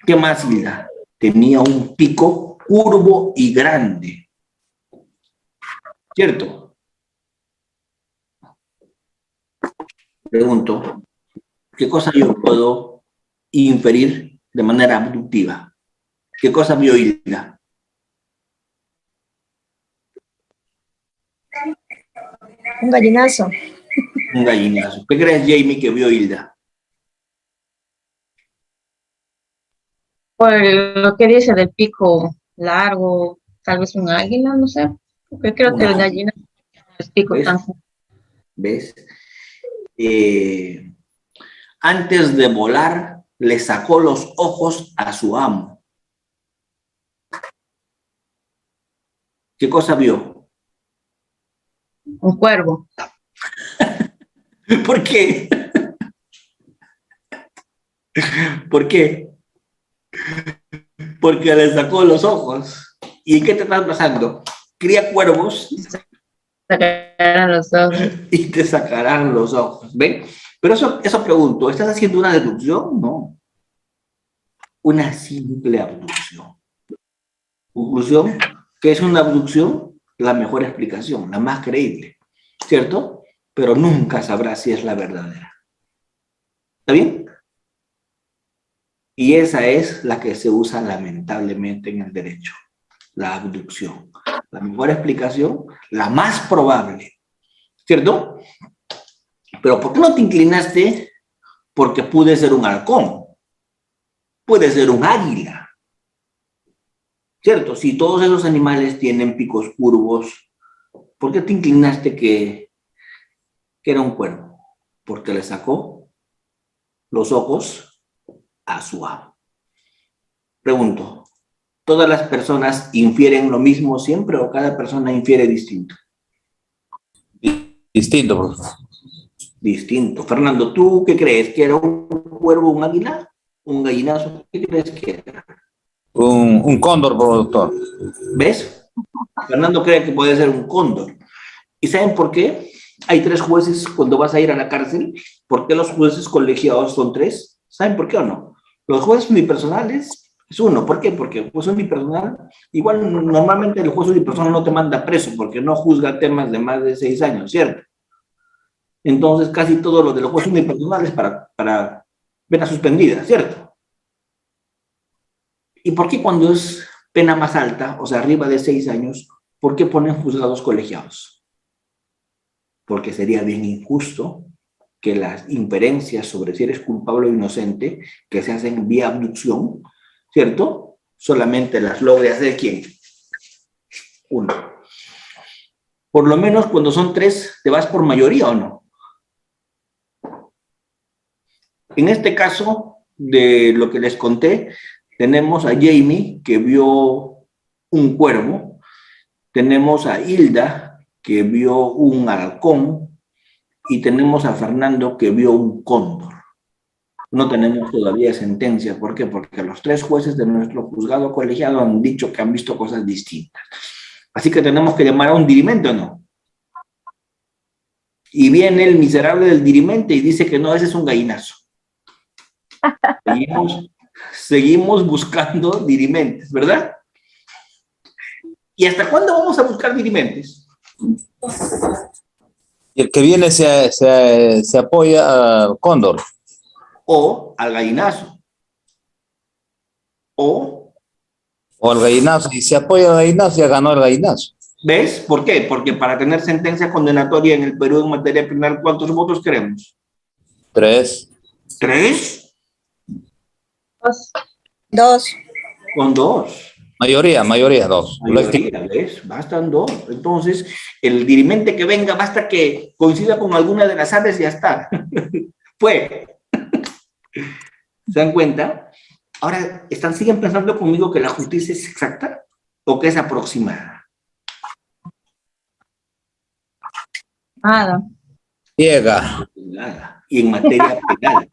¿Qué más, Hilda? Tenía un pico curvo y grande. ¿Cierto? Pregunto, ¿qué cosa yo puedo inferir de manera abductiva? ¿Qué cosa vio Hilda? Un gallinazo. Un gallinazo. ¿Qué crees, Jamie, que vio Hilda? Por lo que dice del pico largo, tal vez un águila, no sé. Porque creo que el gallina es pico ¿Ves? tan. ¿Ves? Antes de volar, le sacó los ojos a su amo. ¿Qué cosa vio? Un cuervo. ¿Por qué? ¿Por qué? Porque le sacó los ojos. ¿Y qué te estás pasando? Cría cuervos Sacarán los ojos. y te sacarán los ojos. ¿Ven? Pero eso pregunto, ¿estás haciendo una deducción? No. Una simple abducción. Conclusión, ¿qué es una abducción? La mejor explicación, la más creíble, ¿cierto? Pero nunca sabrás si es la verdadera. ¿Está bien? Y esa es la que se usa lamentablemente en el derecho. la abducción. La mejor explicación, la más probable, ¿cierto? Pero ¿por qué no te inclinaste? Porque puede ser un halcón, puede ser un águila, ¿cierto? Si todos esos animales tienen picos curvos, ¿por qué te inclinaste que era un cuervo? Porque le sacó los ojos a su amo. Pregunto, ¿todas las personas infieren lo mismo siempre o cada persona infiere distinto? Distinto, profesor. Distinto. Fernando, ¿tú qué crees? ¿Que era un cuervo, un águila? ¿Un gallinazo? ¿Qué crees que era? Un cóndor, doctor. ¿Ves? Fernando cree que puede ser un cóndor. ¿Y saben por qué? Hay 3 jueces cuando vas a ir a la cárcel. ¿Por qué los jueces colegiados son 3? ¿Saben por qué o no? Los jueces unipersonales es 1. ¿Por qué? Porque el juez unipersonal, igual normalmente el juez unipersonal no te manda preso porque no juzga temas de más de 6 años, ¿cierto? Entonces casi todo lo de los jueces unipersonales para pena suspendida, ¿cierto? ¿Y por qué cuando es pena más alta, o sea, arriba de 6 años, por qué ponen juzgados colegiados? Porque sería bien injusto que las inferencias sobre si eres culpable o inocente, que se hacen vía abducción, ¿cierto? Solamente las logre hacer ¿quién? 1. Por lo menos cuando son 3, ¿te vas por mayoría o no? En este caso, de lo que les conté, tenemos a Jamie, que vio un cuervo, tenemos a Hilda, que vio un halcón, y tenemos a Fernando, que vio un cóndor. No tenemos todavía sentencia. ¿Por qué? Porque los 3 jueces de nuestro juzgado colegiado han dicho que han visto cosas distintas. Así que tenemos que llamar a un dirimente, ¿o no? Y viene el miserable del dirimente y dice que no, ese es un gallinazo. Seguimos buscando dirimentes, ¿verdad? ¿Y hasta cuándo vamos a buscar dirimentes? Y el que viene se apoya al cóndor. O al gallinazo. O al gallinazo. Y se apoya al gallinazo, ya ganó el gallinazo. ¿ves? ¿Por qué? Porque para tener sentencia condenatoria en el Perú en materia penal, ¿cuántos votos queremos? 3. 3. 2. Con 2. Mayoría, 2. Mayoría, ¿ves? Bastan 2. Entonces, el dirimente que venga, basta que coincida con alguna de las aves y ya está. Fue. ¿Se dan cuenta? Ahora, ¿siguen pensando conmigo que la justicia es exacta o que es aproximada? Nada. Ciega. Nada. Y en materia penal,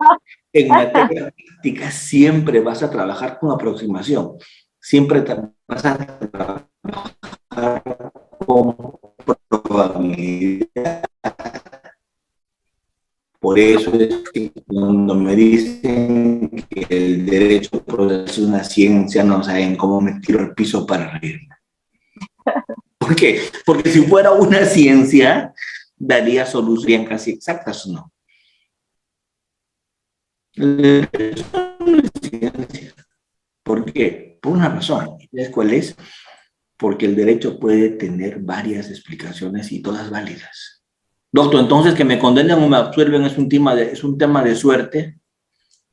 en materia práctica, siempre vas a trabajar con aproximación. Siempre vas a trabajar con probabilidad. Por eso es que cuando me dicen que el derecho es una ciencia, no saben cómo me tiro al piso para reírme. ¿Por qué? Porque si fuera una ciencia, daría soluciones casi exactas, ¿no? El derecho no es ciencia. ¿Por qué? Por una razón. ¿Sabes cuál es? Porque el derecho puede tener varias explicaciones y todas válidas. Doctor, entonces que me condenen o me absuelven es un tema de suerte.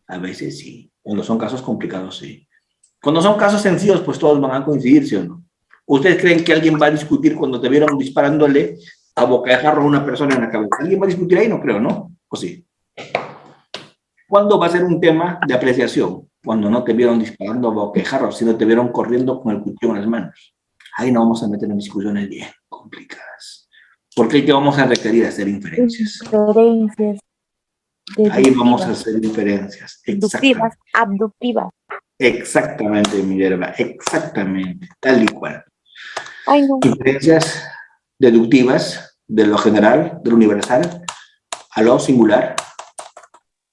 A veces sí. Cuando son casos complicados, sí. Cuando son casos sencillos, pues todos van a coincidir, ¿sí o no? ¿Ustedes creen que alguien va a discutir cuando te vieron disparándole a boca de jarro a una persona en la cabeza? ¿Alguien va a discutir ahí? No creo, ¿no? ¿O sí? ¿Cuándo va a ser un tema de apreciación? Cuando no te vieron disparando a boca de jarro, sino te vieron corriendo con el cuchillo en las manos. Ahí no vamos a meter en discusiones bien complicadas. Porque ahí te vamos a requerir hacer inferencias. Ahí vamos a hacer inferencias. Deductivas, abductivas. Exactamente, Minerva, exactamente, tal y cual. Ay, no. Inferencias deductivas de lo general, de lo universal, a lo singular.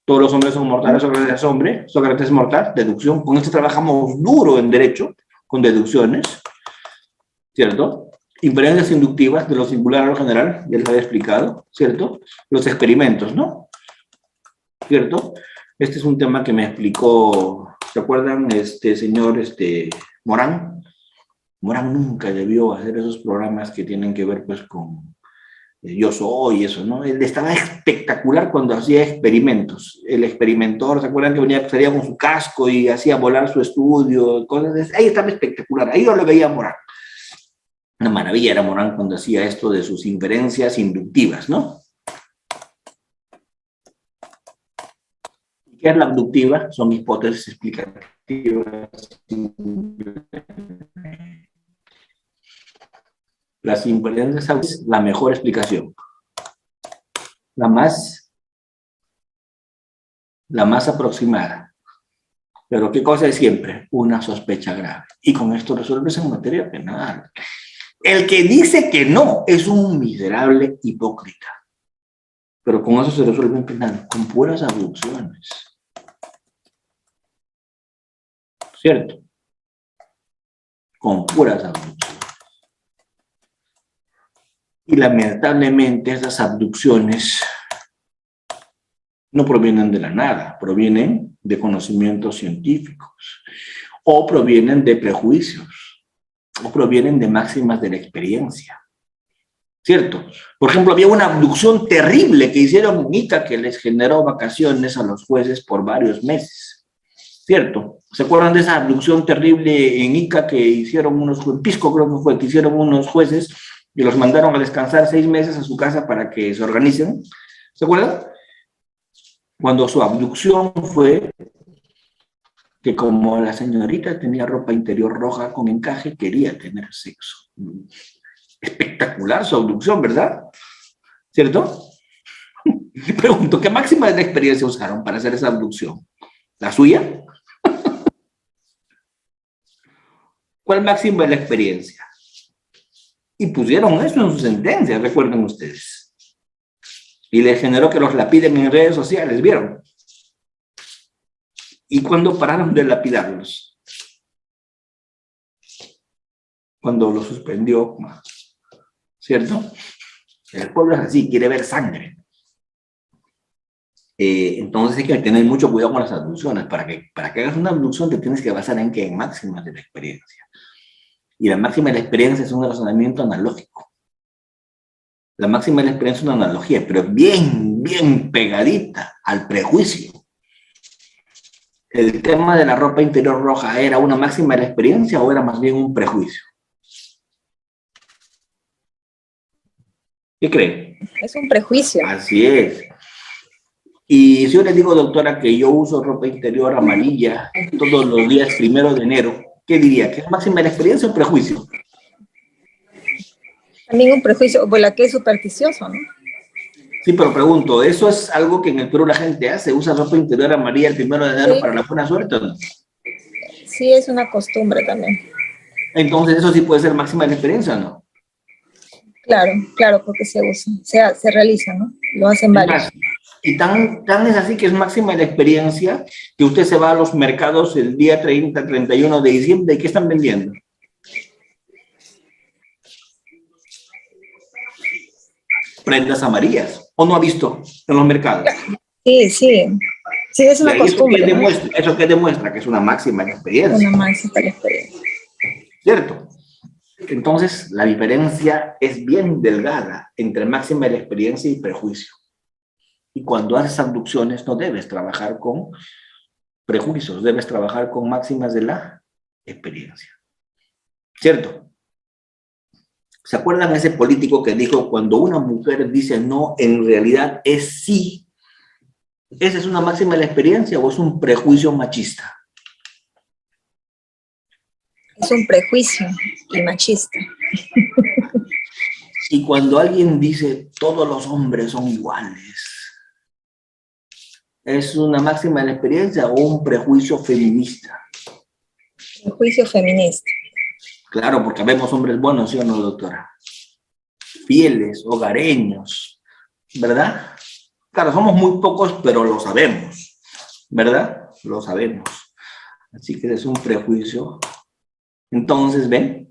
Todos los hombres son mortales, Sócrates es hombre, Sócrates es mortal, deducción. Con esto trabajamos duro en derecho, con deducciones, ¿cierto? Inferencias inductivas de lo singular a lo general, ya les había explicado, ¿cierto? Los experimentos, ¿no? ¿Cierto? Este es un tema que me explicó, ¿se acuerdan? Señor Morán, Morán nunca debió hacer esos programas que tienen que ver pues con Yo Soy, eso, ¿no? Él estaba espectacular cuando hacía experimentos. El experimentor, ¿se acuerdan que salía con su casco y hacía volar su estudio? Cosas de ahí estaba espectacular, ahí yo lo veía a Morán. Una maravilla era Morán cuando hacía esto de sus inferencias inductivas, ¿no? ¿Qué es la abductiva? Son hipótesis explicativas. Las inferencias es la mejor explicación. La más aproximada. Pero ¿qué cosa es siempre? Una sospecha grave. Y con esto resuelves en materia penal. El que dice que no es un miserable hipócrita. Pero con eso se resuelve en penal, con puras abducciones. ¿Cierto? Con puras abducciones. Y lamentablemente esas abducciones no provienen de la nada, provienen de conocimientos científicos, o provienen de prejuicios, o provienen de máximas de la experiencia. ¿Cierto? Por ejemplo, había una abducción terrible que hicieron en Ica que les generó vacaciones a los jueces por varios meses. ¿Cierto? ¿Se acuerdan de esa abducción terrible en Ica que hicieron en Pisco creo que fue, que hicieron unos jueces y los mandaron a descansar 6 meses a su casa para que se organicen? ¿Se acuerdan? Cuando su abducción fue que como la señorita tenía ropa interior roja con encaje, quería tener sexo. Espectacular su abducción, ¿verdad? ¿Cierto? Le pregunto, ¿qué máxima de la experiencia usaron para hacer esa abducción? ¿La suya? ¿Cuál máxima de la experiencia? Y pusieron eso en su sentencia, recuerden ustedes. Y les generó que los lapiden en redes sociales, ¿vieron? ¿Y cuándo pararon de lapidarlos? Cuando lo suspendió, ¿cierto? El pueblo es así, quiere ver sangre. Entonces hay que tener mucho cuidado con las abducciones. Para que hagas una abducción te tienes que basar en ¿qué? En máximas de la experiencia. Y la máxima de la experiencia es un razonamiento analógico. La máxima de la experiencia es una analogía, pero bien pegadita al prejuicio. ¿El tema de la ropa interior roja era una máxima de la experiencia o era más bien un prejuicio? ¿Qué creen? Es un prejuicio. Así es. Y si yo les digo, doctora, que yo uso ropa interior amarilla todos los días 1 de enero, ¿qué diría? ¿Que es máxima de la experiencia o prejuicio? También un prejuicio, pues la que es supersticioso, ¿no? Sí, pero pregunto, ¿eso es algo que en el Perú la gente hace? ¿Usa ropa interior amarilla el 1 de enero Sí. para la buena suerte o no? Sí, es una costumbre también. Entonces, ¿eso sí puede ser máxima de la experiencia o no? Claro, porque se usa, se realiza, ¿no? Lo hacen varios. Y tan es así que es máxima de la experiencia que usted se va a los mercados el día 30, 31 de diciembre, ¿y qué están vendiendo? Prendas amarillas. ¿O no ha visto en los mercados? Sí, es una costumbre. ¿Eso qué demuestra? Que es una máxima de la experiencia. Una máxima de la experiencia. ¿Cierto? Entonces, la diferencia es bien delgada entre máxima de la experiencia y prejuicio. Y cuando haces abducciones no debes trabajar con prejuicios, debes trabajar con máximas de la experiencia. ¿Cierto? ¿Se acuerdan de ese político que dijo, cuando una mujer dice no, en realidad es sí? ¿Esa es una máxima de la experiencia o es un prejuicio machista? Es un prejuicio y machista. Y cuando alguien dice, todos los hombres son iguales, ¿es una máxima de la experiencia o un prejuicio feminista? Prejuicio feminista. Claro, porque vemos hombres buenos, ¿sí o no, doctora? Fieles, hogareños, ¿verdad? Claro, somos muy pocos, pero lo sabemos, ¿verdad? Lo sabemos. Así que es un prejuicio. Entonces, ¿ven?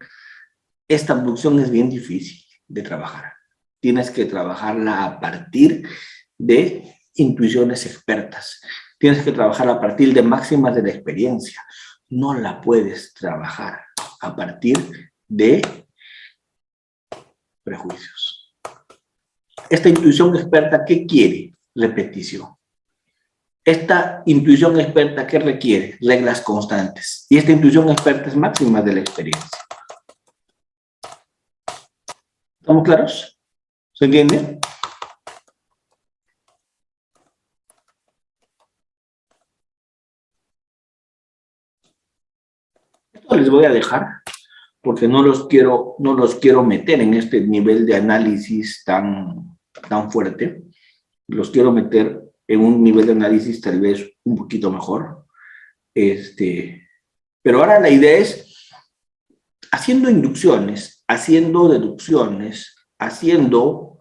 Esta abducción es bien difícil de trabajar. Tienes que trabajarla a partir de intuiciones expertas. Tienes que trabajar a partir de máximas de la experiencia. No la puedes trabajar a partir de prejuicios. Esta intuición experta, ¿qué quiere? Repetición. Esta intuición experta, ¿qué requiere? Reglas constantes. Y esta intuición experta es máxima de la experiencia. ¿Estamos claros? ¿Se entiende? Esto les voy a dejar porque no los quiero meter en este nivel de análisis tan fuerte. Los quiero meter en un nivel de análisis tal vez un poquito mejor. Pero ahora la idea es, haciendo inducciones, haciendo deducciones, haciendo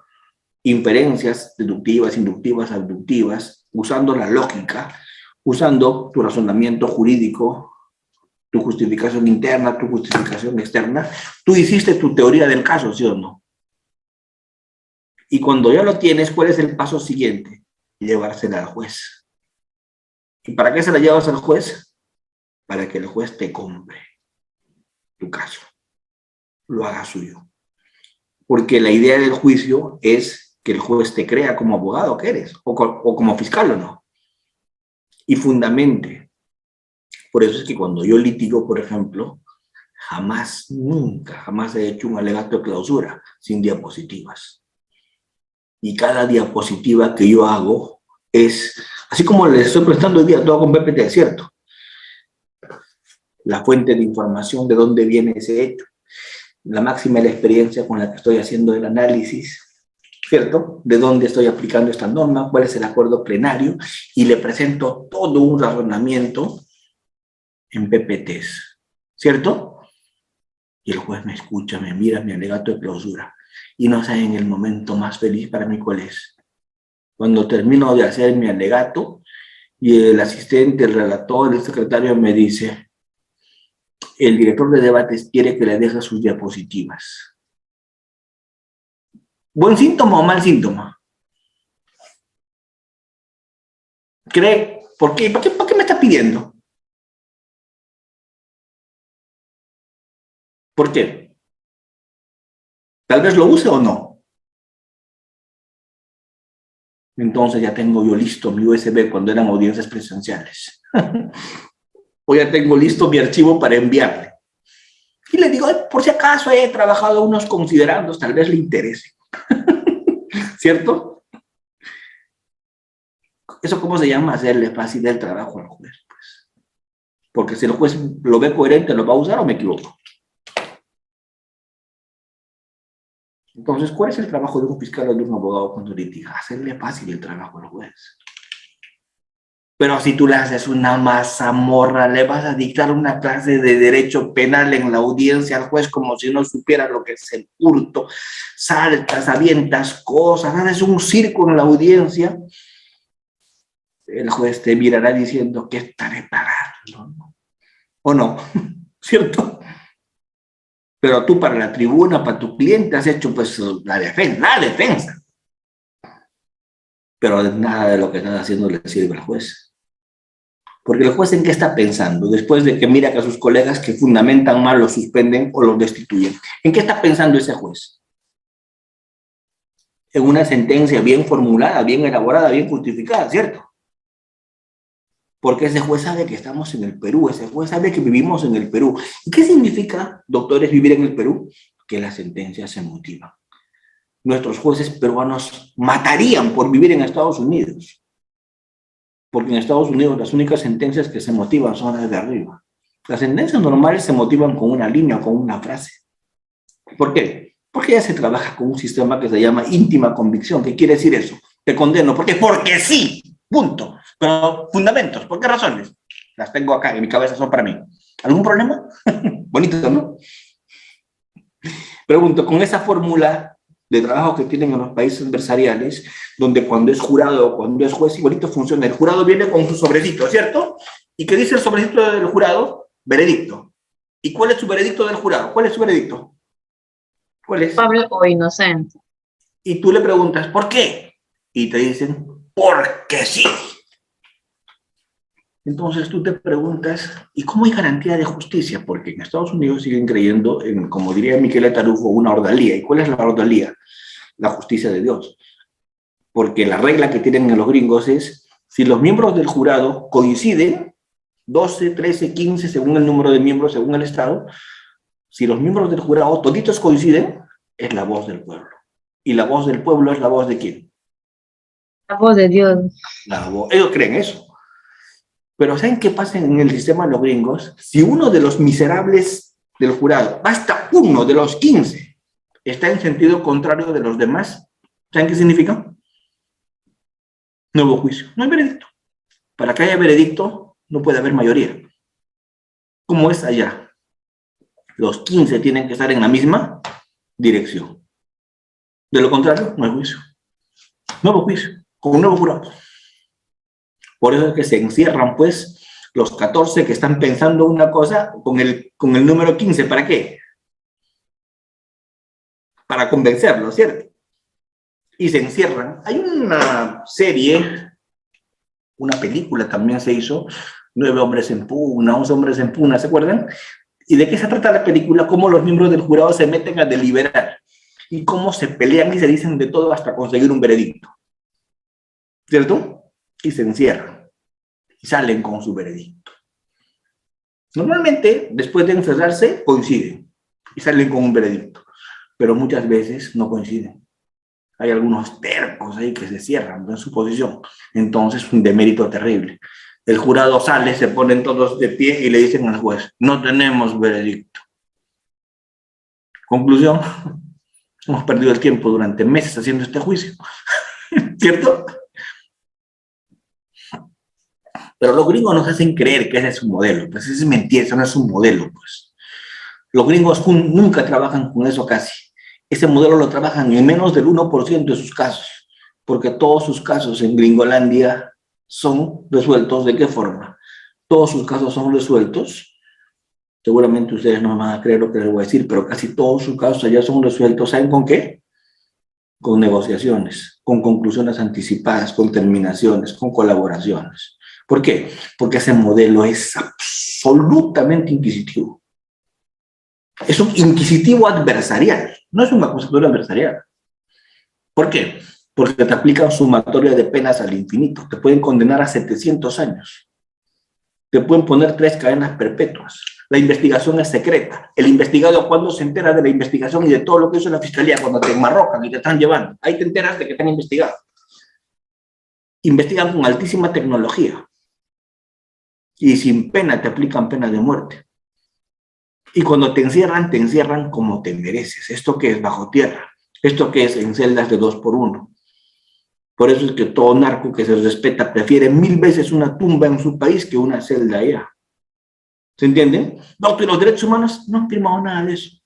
inferencias deductivas, inductivas, abductivas, usando la lógica, usando tu razonamiento jurídico, tu justificación interna, tu justificación externa, tú hiciste tu teoría del caso, ¿sí o no? Y cuando ya lo tienes, ¿cuál es el paso siguiente? Llevársela al juez. ¿Y para qué se la llevas al juez? Para que el juez te compre tu caso, lo haga suyo. Porque la idea del juicio es que el juez te crea como abogado que eres, o como fiscal o no, y fundamente. Por eso es que cuando yo litigo, por ejemplo, jamás, nunca, jamás he hecho un alegato de clausura sin diapositivas. Y cada diapositiva que yo hago es, así como les estoy presentando hoy día, todo con PPT, ¿cierto? La fuente de información, de dónde viene ese hecho, la máxima de la experiencia con la que estoy haciendo el análisis, ¿cierto? De dónde estoy aplicando esta norma, cuál es el acuerdo plenario, y le presento todo un razonamiento en PPTs, ¿cierto? Y el juez me escucha, me mira mi alegato de clausura, y no saben el momento más feliz para mí cuál es. Cuando termino de hacer mi alegato, y el asistente, el relator, el secretario me dice, el director de debates quiere que le deje sus diapositivas. ¿Buen síntoma o mal síntoma? ¿Cree? ¿Por qué? ¿Por qué me está pidiendo? ¿Por qué? Tal vez lo use o no. Entonces ya tengo yo listo mi USB cuando eran audiencias presenciales. O ya tengo listo mi archivo para enviarle. Y le digo, por si acaso he trabajado unos considerandos, tal vez le interese. ¿Cierto? ¿Eso cómo se llama? Hacerle fácil el trabajo al juez, pues. Porque si el juez lo ve coherente, ¿lo va a usar o me equivoco? Entonces, ¿cuál es el trabajo de un fiscal o de un abogado cuando litiga? Hacerle fácil el trabajo al juez. Pero si tú le haces una mazamorra, le vas a dictar una clase de derecho penal en la audiencia al juez como si no supiera lo que es el hurto, saltas, avientas cosas, haces un circo en la audiencia, el juez te mirará diciendo que estaré pagando, ¿no? ¿O no? ¿Cierto? Pero tú para la tribuna, para tu cliente, has hecho pues la defensa. Pero nada de lo que estás haciendo le sirve al juez. Porque el juez, ¿en qué está pensando? Después de que mira que a sus colegas que fundamentan mal los suspenden o los destituyen. ¿En qué está pensando ese juez? En una sentencia bien formulada, bien elaborada, bien justificada, ¿cierto? Porque ese juez sabe que estamos en el Perú, ese juez sabe que vivimos en el Perú. ¿Y qué significa, doctores, vivir en el Perú? Que las sentencias se motivan. Nuestros jueces peruanos matarían por vivir en Estados Unidos. Porque en Estados Unidos las únicas sentencias que se motivan son las de arriba. Las sentencias normales se motivan con una línea, con una frase. ¿Por qué? Porque ya se trabaja con un sistema que se llama íntima convicción. ¿Qué quiere decir eso? Te condeno. ¿Por qué? Porque sí. Punto. Pero fundamentos. ¿Por qué razones? Las tengo acá, en mi cabeza son para mí. ¿Algún problema? Bonito, ¿no? Pregunto, con esa fórmula de trabajo que tienen en los países adversariales, donde cuando es jurado o cuando es juez, igualito funciona. El jurado viene con su sobrecito, ¿cierto? ¿Y qué dice el sobrecito del jurado? Veredicto. ¿Y cuál es su veredicto del jurado? ¿Cuál es su veredicto? ¿Cuál es? Culpable o inocente. Y tú le preguntas, ¿por qué? Y te dicen, porque sí. Entonces tú te preguntas, ¿y cómo hay garantía de justicia? Porque en Estados Unidos siguen creyendo en, como diría Miquel Tarufo, una ordalía. ¿Y cuál es la ordalía? La justicia de Dios. Porque la regla que tienen los gringos es, si los miembros del jurado coinciden, 12, 13, 15, según el número de miembros, según el Estado, si los miembros del jurado toditos coinciden, es la voz del pueblo. ¿Y la voz del pueblo es la voz de quién? La voz de Dios. Ellos creen eso. Pero ¿saben qué pasa en el sistema de los gringos? Si uno de los miserables del jurado, basta uno de los 15, está en sentido contrario de los demás, ¿saben qué significa? Nuevo juicio. No hay veredicto. Para que haya veredicto, no puede haber mayoría. ¿Cómo es allá? Los 15 tienen que estar en la misma dirección. De lo contrario, no hay juicio. Nuevo juicio, con un nuevo jurado. Por eso es que se encierran, pues, los 14 que están pensando una cosa con el número 15. ¿Para qué? Para convencerlo, ¿cierto? Y se encierran. Hay una serie, una película también se hizo, 9 hombres en pugna, 11 hombres en pugna, ¿se acuerdan? ¿Y de qué se trata la película? Cómo los miembros del jurado se meten a deliberar y cómo se pelean y se dicen de todo hasta conseguir un veredicto. ¿Cierto? Y se encierran y salen con su veredicto. Normalmente, después de encerrarse, coinciden y salen con un veredicto, pero muchas veces no coinciden. Hay algunos tercos ahí que se cierran en su posición. Entonces, un demérito terrible. El jurado sale, se ponen todos de pie y le dicen al juez, no tenemos veredicto. Conclusión, hemos perdido el tiempo durante meses haciendo este juicio. ¿Cierto? Pero los gringos nos hacen creer que ese es su modelo. Pues ese es mentira, eso no es un modelo, pues. Los gringos nunca trabajan con eso casi. Ese modelo lo trabajan en menos del 1% de sus casos, porque todos sus casos en Gringolandia son resueltos. ¿De qué forma? Todos sus casos son resueltos. Seguramente ustedes no me van a creer lo que les voy a decir, pero casi todos sus casos allá son resueltos. ¿Saben con qué? Con negociaciones, con conclusiones anticipadas, con terminaciones, con colaboraciones. ¿Por qué? Porque ese modelo es absolutamente inquisitivo. Es un inquisitivo adversarial, no es un acusatorio adversarial. ¿Por qué? Porque te aplican sumatoria de penas al infinito. Te pueden condenar a 700 años. Te pueden poner 3 cadenas perpetuas. La investigación es secreta. El investigado, cuando se entera de la investigación y de todo lo que hizo la fiscalía, cuando te enmarrocan y te están llevando, ahí te enteras de que te han investigado. Investigan con altísima tecnología. Y sin pena te aplican pena de muerte. Y cuando te encierran como te mereces. ¿Esto qué es? Bajo tierra. ¿Esto qué es? En celdas de 2 por 1. Por eso es que todo narco que se respeta prefiere 1000 veces una tumba en su país que una celda allá. ¿Se entiende? No, y los derechos humanos no han firmado nada de eso.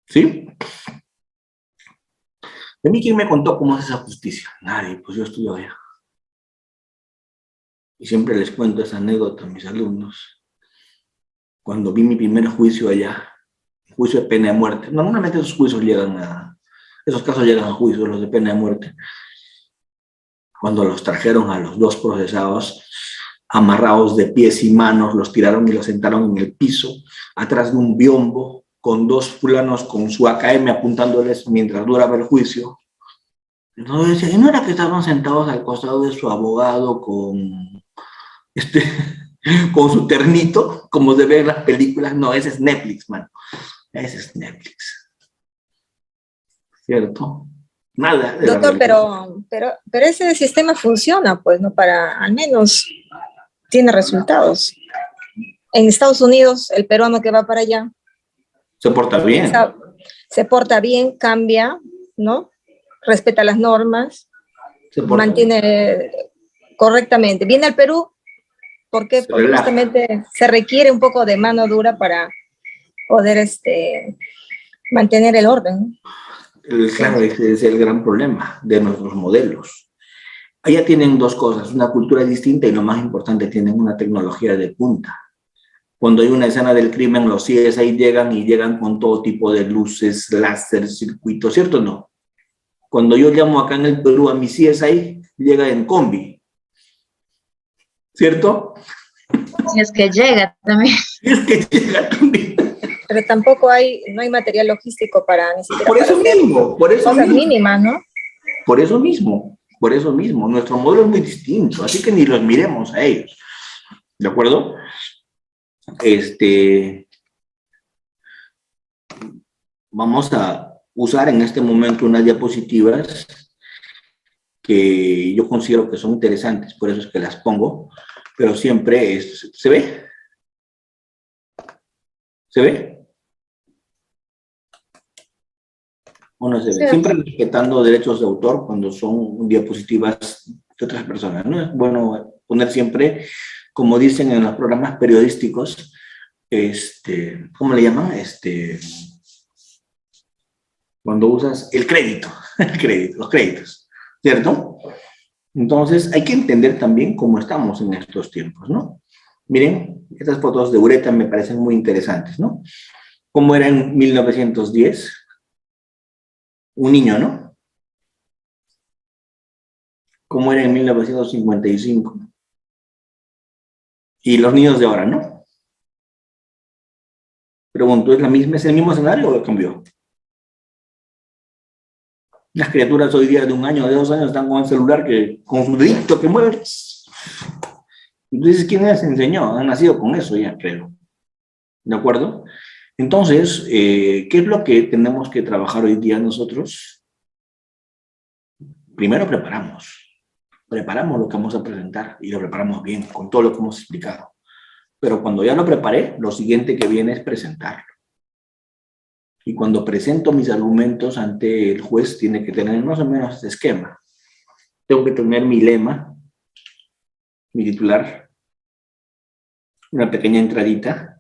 ¿Sí? ¿De mí quién me contó cómo es esa justicia? Nadie, pues yo estudio allá. Y siempre les cuento esa anécdota a mis alumnos. Cuando vi mi primer juicio allá, juicio de pena de muerte. Normalmente esos casos llegan a juicio, los de pena de muerte. Cuando los trajeron a los 2 procesados, amarrados de pies y manos, los tiraron y los sentaron en el piso, atrás de un biombo, con 2 fulanos con su AKM apuntándoles mientras duraba el juicio. Entonces decía, ¿y no era que estaban sentados al costado de su abogado con su ternito, como se ve en las películas? No, ese es Netflix, mano. Ese es Netflix. ¿Cierto? Nada. Doctor, pero ese sistema funciona, pues, ¿no? Al menos tiene resultados. En Estados Unidos, el peruano que va para allá se porta bien. Se porta bien, cambia, ¿no? Respeta las normas, mantiene correctamente. Viene al Perú, ¿por qué? Porque justamente se requiere un poco de mano dura para poder mantener el orden. Claro, ese es el gran problema de nuestros modelos. Allá tienen 2 cosas, una cultura distinta y lo más importante, tienen una tecnología de punta. Cuando hay una escena del crimen, los CSI llegan con todo tipo de luces, láser, circuitos, ¿cierto o no? Cuando yo llamo acá en el Perú a mi CSI, llega en combi. ¿Cierto? Si es que llega también. Es que llega también. Pero tampoco no hay material logístico para ni siquiera Por eso para hacer mismo, por eso cosas mismo. mínimas, ¿no? Por eso mismo, por eso mismo. Nuestro modelo es muy distinto, así que ni los miremos a ellos. ¿De acuerdo? Vamos a usar en este momento unas diapositivas que yo considero que son interesantes, por eso es que las pongo, pero siempre ¿se ve? ¿Se ve? ¿O no se ve? Sí. Siempre respetando derechos de autor cuando son diapositivas de otras personas, ¿no? Es bueno poner siempre, como dicen en los programas periodísticos, ¿cómo le llaman? Cuando usas el crédito, los créditos, ¿cierto? Entonces, hay que entender también cómo estamos en estos tiempos, ¿no? Miren, estas fotos de Ureta me parecen muy interesantes, ¿no? ¿Cómo era en 1910? Un niño, ¿no? ¿Cómo era en 1955? Y los niños de ahora, ¿no? Pregunto, ¿es el mismo escenario o cambió? Las criaturas hoy día de 1 año, de 2 años, están con el celular con su dedito que mueve. Entonces, ¿quién les enseñó? Han nacido con eso ya, creo. ¿De acuerdo? Entonces, ¿qué es lo que tenemos que trabajar hoy día nosotros? Primero preparamos lo que vamos a presentar y lo preparamos bien, con todo lo que hemos explicado. Pero cuando ya lo preparé, lo siguiente que viene es presentarlo. Y cuando presento mis argumentos ante el juez, tiene que tener más o menos este esquema. Tengo que tener mi lema, mi titular, una pequeña entradita,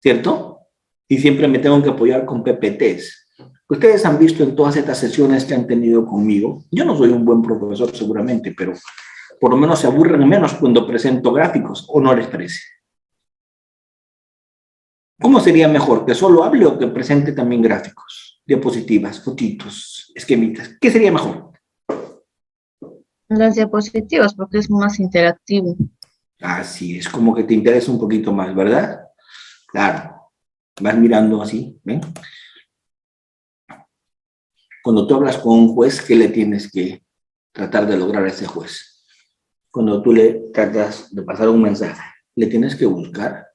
¿cierto? Y siempre me tengo que apoyar con PPTs. Ustedes han visto en todas estas sesiones que han tenido conmigo, yo no soy un buen profesor seguramente, pero por lo menos se aburren menos cuando presento gráficos, ¿o no les parece? ¿Cómo sería mejor? ¿Que solo hable o que presente también gráficos, diapositivas, fotitos, esquemitas? ¿Qué sería mejor? Las diapositivas, porque es más interactivo. Así es, como que te interesa un poquito más, ¿verdad? Claro, vas mirando así, ¿ven? Cuando tú hablas con un juez, ¿qué le tienes que tratar de lograr a ese juez? Cuando tú le tratas de pasar un mensaje, le tienes que buscar,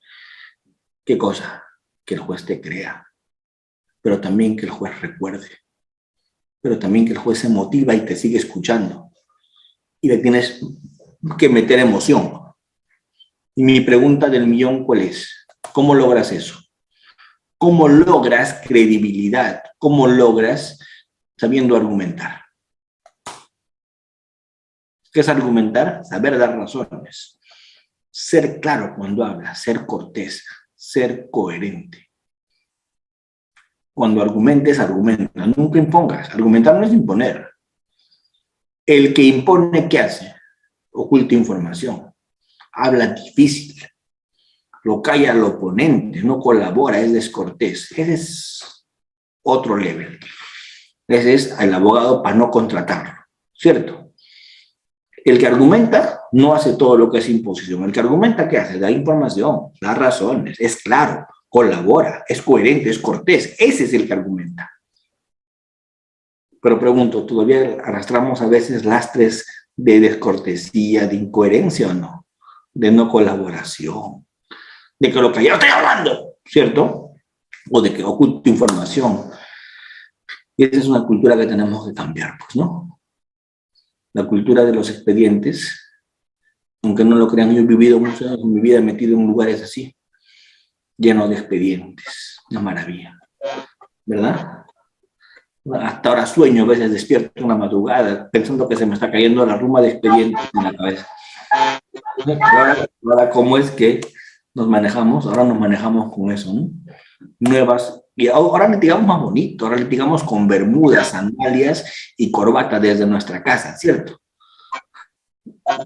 ¿qué cosa? Que el juez te crea, pero también que el juez recuerde, pero también que el juez se motiva y te sigue escuchando. Y le tienes que meter emoción. Y mi pregunta del millón, ¿cuál es? ¿Cómo logras eso? ¿Cómo logras credibilidad? ¿Cómo logras sabiendo argumentar? ¿Qué es argumentar? Saber dar razones. Ser claro cuando hablas, ser cortés, ser coherente. Cuando argumentes, argumenta. Nunca impongas. Argumentar no es imponer. El que impone, ¿qué hace? Oculta información. Habla difícil. Lo calla al oponente. No colabora, es descortés. Ese es otro level. Ese es el abogado para no contratarlo. ¿Cierto? El que argumenta no hace todo lo que es imposición. El que argumenta, ¿qué hace? Da información, da razones, es claro, colabora, es coherente, es cortés. Ese es el que argumenta. Pero pregunto, ¿todavía arrastramos a veces lastres de descortesía, de incoherencia o no? De no colaboración, de que lo que yo estoy hablando, ¿cierto? O de que oculto información. Y esa es una cultura que tenemos que cambiar, pues, ¿no? La cultura de los expedientes, aunque no lo crean, yo he vivido muchos años en mi vida metido en lugares así, llenos de expedientes, una maravilla, ¿verdad? Hasta ahora sueño, a veces despierto una madrugada pensando que se me está cayendo la ruma de expedientes en la cabeza. Ahora ¿cómo es que nos manejamos? Ahora nos manejamos con eso, ¿no? Nuevas, y ahora litigamos más bonito, ahora litigamos con bermudas, sandalias y corbata desde nuestra casa, ¿cierto?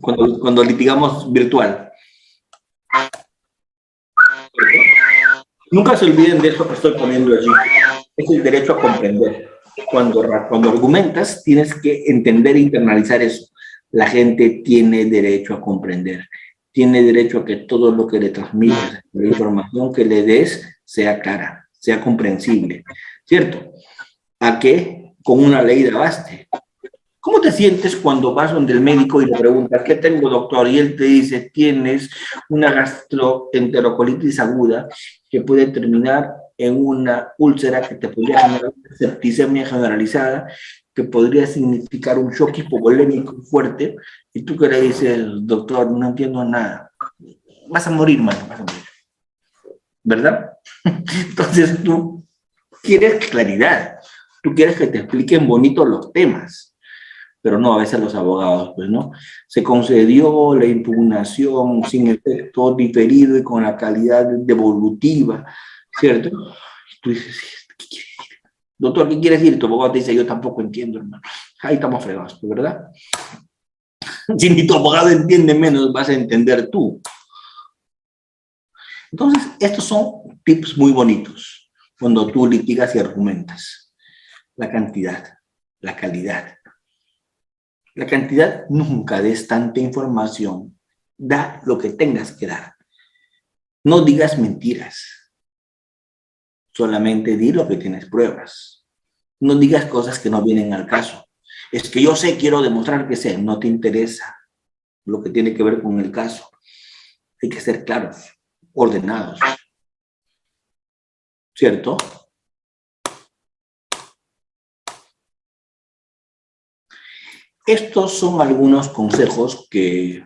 Cuando litigamos virtual. Nunca se olviden de eso que estoy poniendo allí. Es el derecho a comprender. Cuando argumentas, tienes que entender e internalizar eso. La gente tiene derecho a comprender, tiene derecho a que todo lo que le transmitas, la información que le des, sea clara, sea comprensible, ¿cierto? A que con una ley de baste. ¿Cómo te sientes cuando vas donde el médico y le preguntas, ¿qué tengo, doctor? Y él te dice, tienes una gastroenterocolitis aguda que puede terminar en una úlcera que te podría generar septicemia generalizada, que podría significar un shock hipovolémico fuerte, y tú que le dices, doctor, no entiendo nada. Vas a morir, mano, vas a morir. ¿Verdad? Entonces tú quieres claridad, tú quieres que te expliquen bonito los temas. Pero no, a veces los abogados, pues, ¿no? Se concedió la impugnación sin efecto diferido y con la calidad devolutiva, ¿cierto? Y tú dices, ¿qué quiere decir? Doctor, ¿qué quiere decir? Tu abogado te dice, yo tampoco entiendo, hermano. Ahí estamos fregados, ¿verdad? Si ni tu abogado entiende, menos vas a entender tú. Entonces, estos son tips muy bonitos cuando tú litigas y argumentas. La cantidad, la calidad. La cantidad nunca des tanta información. Da lo que tengas que dar. No digas mentiras. Solamente di lo que tienes pruebas. No digas cosas que no vienen al caso. Es que yo sé, quiero demostrar que sé. No te interesa lo que tiene que ver con el caso. Hay que ser claros, ordenados. ¿Cierto? Estos son algunos consejos que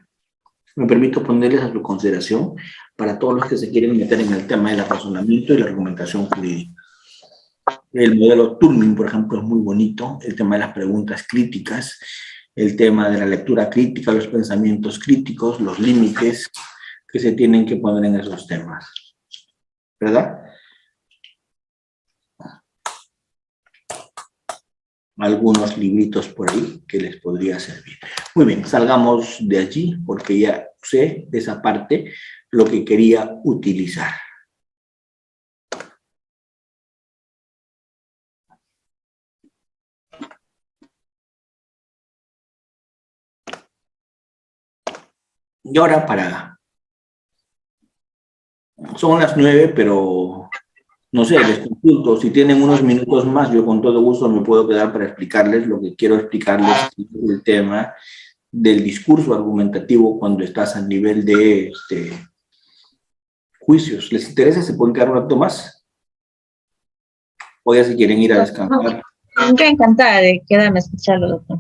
me permito ponerles a su consideración para todos los que se quieren meter en el tema del razonamiento y la argumentación jurídica. El modelo Turing, por ejemplo, es muy bonito, el tema de las preguntas críticas, el tema de la lectura crítica, los pensamientos críticos, los límites que se tienen que poner en esos temas. ¿Verdad? Algunos libritos por ahí que les podría servir. Muy bien, salgamos de allí porque ya sé de esa parte lo que quería utilizar. Y ahora son las 9, pero no sé, les consulto, si tienen unos minutos más, yo con todo gusto me puedo quedar para explicarles lo que quiero explicarles, el tema del discurso argumentativo cuando estás a nivel de juicios. ¿Les interesa? ¿Se pueden quedar un rato más? O ya si quieren ir a descansar. Estoy encantada de quedarme a escucharlo, doctor.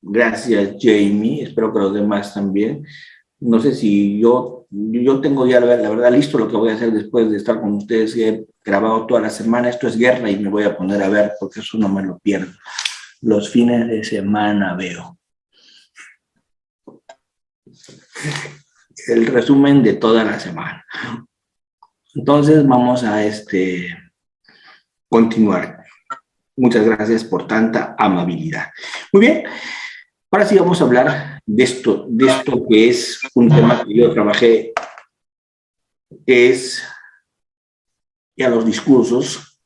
Gracias, Jamie. Espero que los demás también. No sé si yo tengo ya la verdad listo lo que voy a hacer después de estar con ustedes. He grabado toda la semana. Esto es guerra y me voy a poner a ver porque eso no me lo pierdo. Los fines de semana veo. El resumen de toda la semana. Entonces vamos a continuar. Muchas gracias por tanta amabilidad. Muy bien. Ahora sí vamos a hablar de esto que es un tema que yo trabajé, que es ya los discursos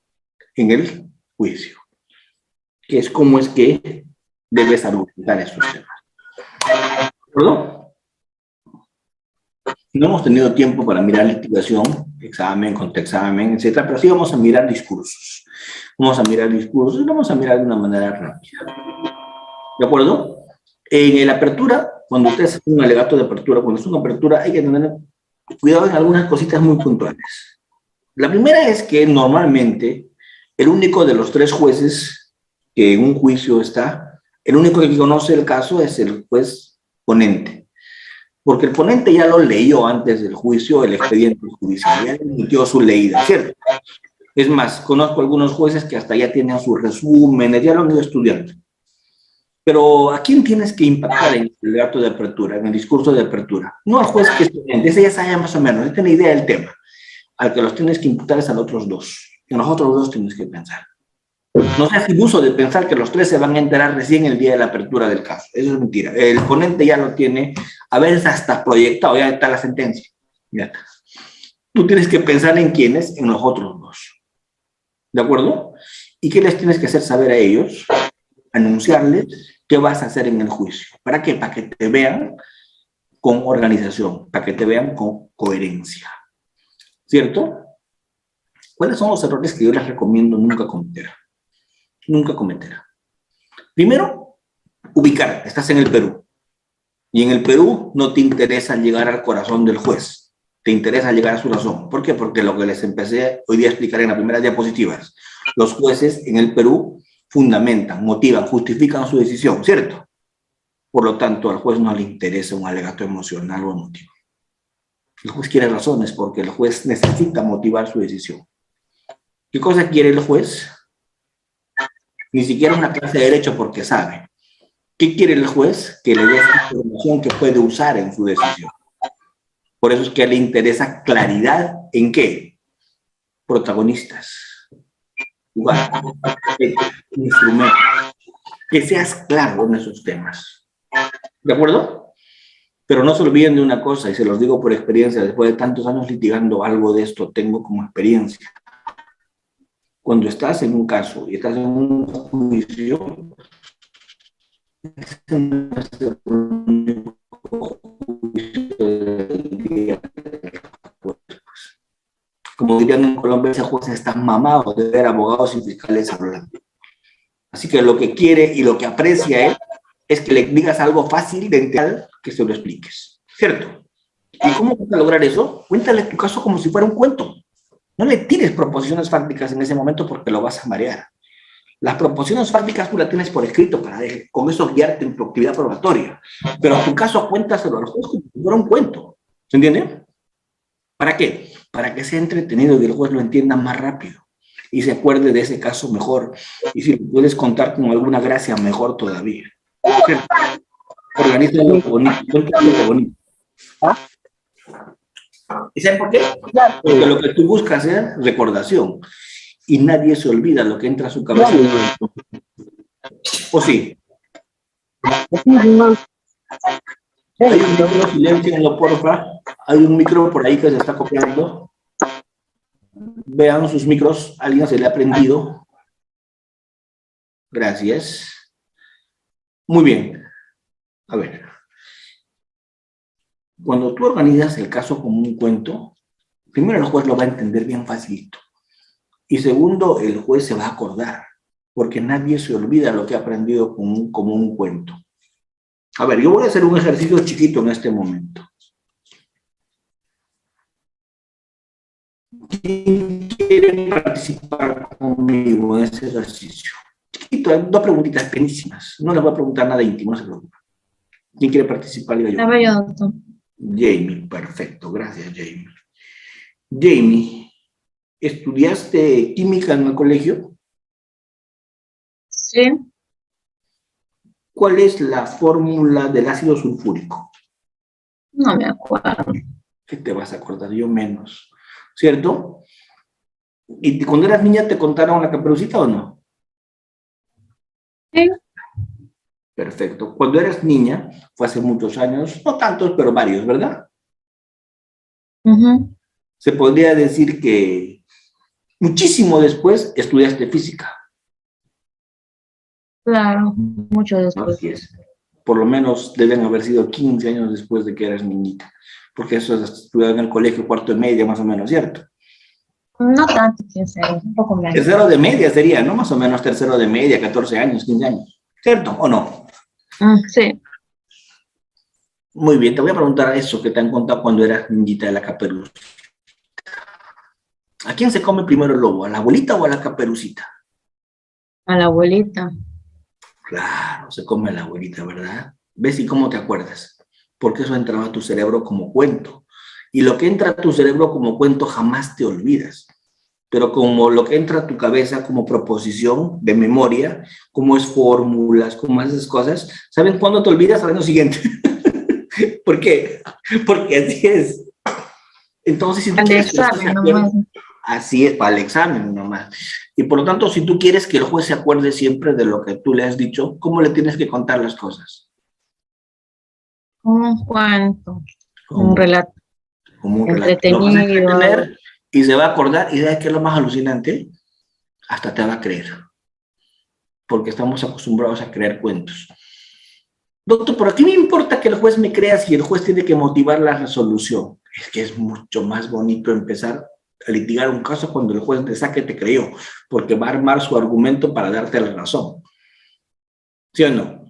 en el juicio, que es cómo es que debes argumentar estos temas. ¿De acuerdo? No hemos tenido tiempo para mirar litigación, examen, contraexamen, etcétera, pero sí vamos a mirar discursos. Vamos a mirar discursos y vamos a mirar de una manera rápida. ¿De acuerdo? En la apertura, cuando usted hace un alegato de apertura, cuando es una apertura, hay que tener cuidado en algunas cositas muy puntuales. La primera es que normalmente el único de los 3 jueces que en un juicio está, el único que conoce el caso es el juez ponente. Porque el ponente ya lo leyó antes del juicio, el expediente judicial, ya emitió su leída, ¿cierto? Es más, conozco algunos jueces que hasta ya tienen sus resúmenes, ya lo han ido estudiando. Pero ¿a quién tienes que impactar en el acto de apertura, en el discurso de apertura? No al juez que es ponente, ese ya sabe más o menos, tiene idea del tema. Al que los tienes que imputar es a los otros 2. En los otros 2 tienes que pensar. No seas iluso de pensar que los 3 se van a enterar recién el día de la apertura del caso. Eso es mentira. El ponente ya lo tiene, a veces hasta proyectado, ya está la sentencia. Ya está. Tú tienes que pensar en quiénes, en los otros 2. ¿De acuerdo? ¿Y qué les tienes que hacer saber a ellos? anunciarles qué vas a hacer en el juicio. ¿Para qué? Para que te vean con organización, para que te vean con coherencia. ¿Cierto? ¿Cuáles son los errores que yo les recomiendo nunca cometer? Nunca cometer. Primero, ubicar. Estás en el Perú. Y en el Perú no te interesa llegar al corazón del juez. Te interesa llegar a su razón. ¿Por qué? Porque lo que les empecé hoy día a explicar en las primeras diapositivas. Los jueces en el Perú fundamentan, motivan, justifican su decisión, ¿cierto? Por lo tanto, al juez no le interesa un alegato emocional o emotivo. El juez quiere razones porque el juez necesita motivar su decisión. ¿Qué cosa quiere el juez? Ni siquiera una clase de derecho porque sabe. ¿Qué quiere el juez? Que le dé esa información que puede usar en su decisión. Por eso es que le interesa claridad en qué? Protagonistas, lugar, instrumentos. Que seas claro en esos temas. ¿De acuerdo? Pero no se olviden de una cosa, y se los digo por experiencia, después de tantos años litigando algo de esto, tengo como experiencia. Cuando estás en un caso y estás en un juicio, ese no es el único juicio del día. Como dirían en Colombia, ese juez está mamado de ver abogados y fiscales hablando. Así que lo que quiere y lo que aprecia él es que le digas algo fácil de entender, que se lo expliques. ¿Cierto? ¿Y cómo vas a lograr eso? Cuéntale tu caso como si fuera un cuento. No le tires proposiciones fácticas en ese momento porque lo vas a marear. Las proposiciones fácticas tú las tienes por escrito para con eso guiarte en tu actividad probatoria. Pero tu caso cuéntaselo al juez como si fuera un cuento. ¿Se entiende? ¿Para qué? Para que sea entretenido y el juez lo entienda más rápido y se acuerde de ese caso mejor. Y si lo puedes contar con alguna gracia, mejor todavía. Organízalo bonito, cuéntalo bonito. ¿Y saben por qué? Porque lo que tú buscas es recordación. Y nadie se olvida lo que entra a su cabeza. ¿O sí? Hay un micro, silencienlo, porfa. Hay un micro por ahí que se está copiando. Vean sus micros. ¿Alguien se le ha prendido? Gracias. Muy bien. A ver. Cuando tú organizas el caso como un cuento, primero el juez lo va a entender bien facilito. Y segundo, el juez se va a acordar, porque nadie se olvida lo que ha aprendido como un cuento. A ver, yo voy a hacer un ejercicio chiquito en este momento. ¿Quién quiere participar conmigo en ese ejercicio? Chiquito, dos preguntitas pequeñísimas. No les voy a preguntar nada íntimo, no se preocupen. ¿Quién quiere participar? Diga yo. A ver, yo, doctor. Jamie, perfecto, gracias Jamie. Jamie, ¿estudiaste química en el colegio? Sí. ¿Cuál es la fórmula del ácido sulfúrico? No me acuerdo. ¿Qué te vas a acordar? Yo menos, ¿cierto? ¿Y cuando eras niña te contaron la Caperucita o no? Sí. Perfecto. Cuando eras niña, fue hace muchos años, no tantos, pero varios, ¿verdad? Se podría decir que muchísimo después estudiaste física. Claro, mucho después. Así es. Por lo menos deben haber sido 15 años después de que eras niñita, porque eso es estudiar en el colegio, cuarto de media, más o menos, ¿cierto? No tanto, 15 años, un poco menos. Tercero de media sería, ¿no? Más o menos tercero de media, 14 años, 15 años, ¿cierto o no? Sí. Muy bien, te voy a preguntar eso que te han contado cuando eras niñita de la Caperucita. ¿A quién se come primero el lobo? ¿A la abuelita o a la Caperucita? A la abuelita. Claro, se come a la abuelita, ¿verdad? ¿Ves y cómo te acuerdas? Porque eso entraba a tu cerebro como cuento. Y lo que entra a tu cerebro como cuento jamás te olvidas. Pero como lo que entra a tu cabeza como proposición de memoria, como es fórmulas, como esas cosas, ¿saben cuándo te olvidas? Al año siguiente. ¿Por qué? Porque así es. Entonces, si tú quieres que el juez se acuerde, así es, para el examen nomás. Y por lo tanto, si tú quieres que el juez se acuerde siempre de lo que tú le has dicho, ¿cómo le tienes que contar las cosas? Un cuento, un relato. Como un relato. Entretenido. Lo vas a entretener y se va a acordar. ¿Y sabes qué es lo más alucinante? Hasta te va a creer. porque estamos acostumbrados a crear cuentos. Doctor, ¿por qué me importa que el juez me crea si el juez tiene que motivar la resolución? Es que es mucho más bonito empezar a litigar un caso cuando el juez de saque te creyó, porque va a armar su argumento para darte la razón. ¿Sí o no?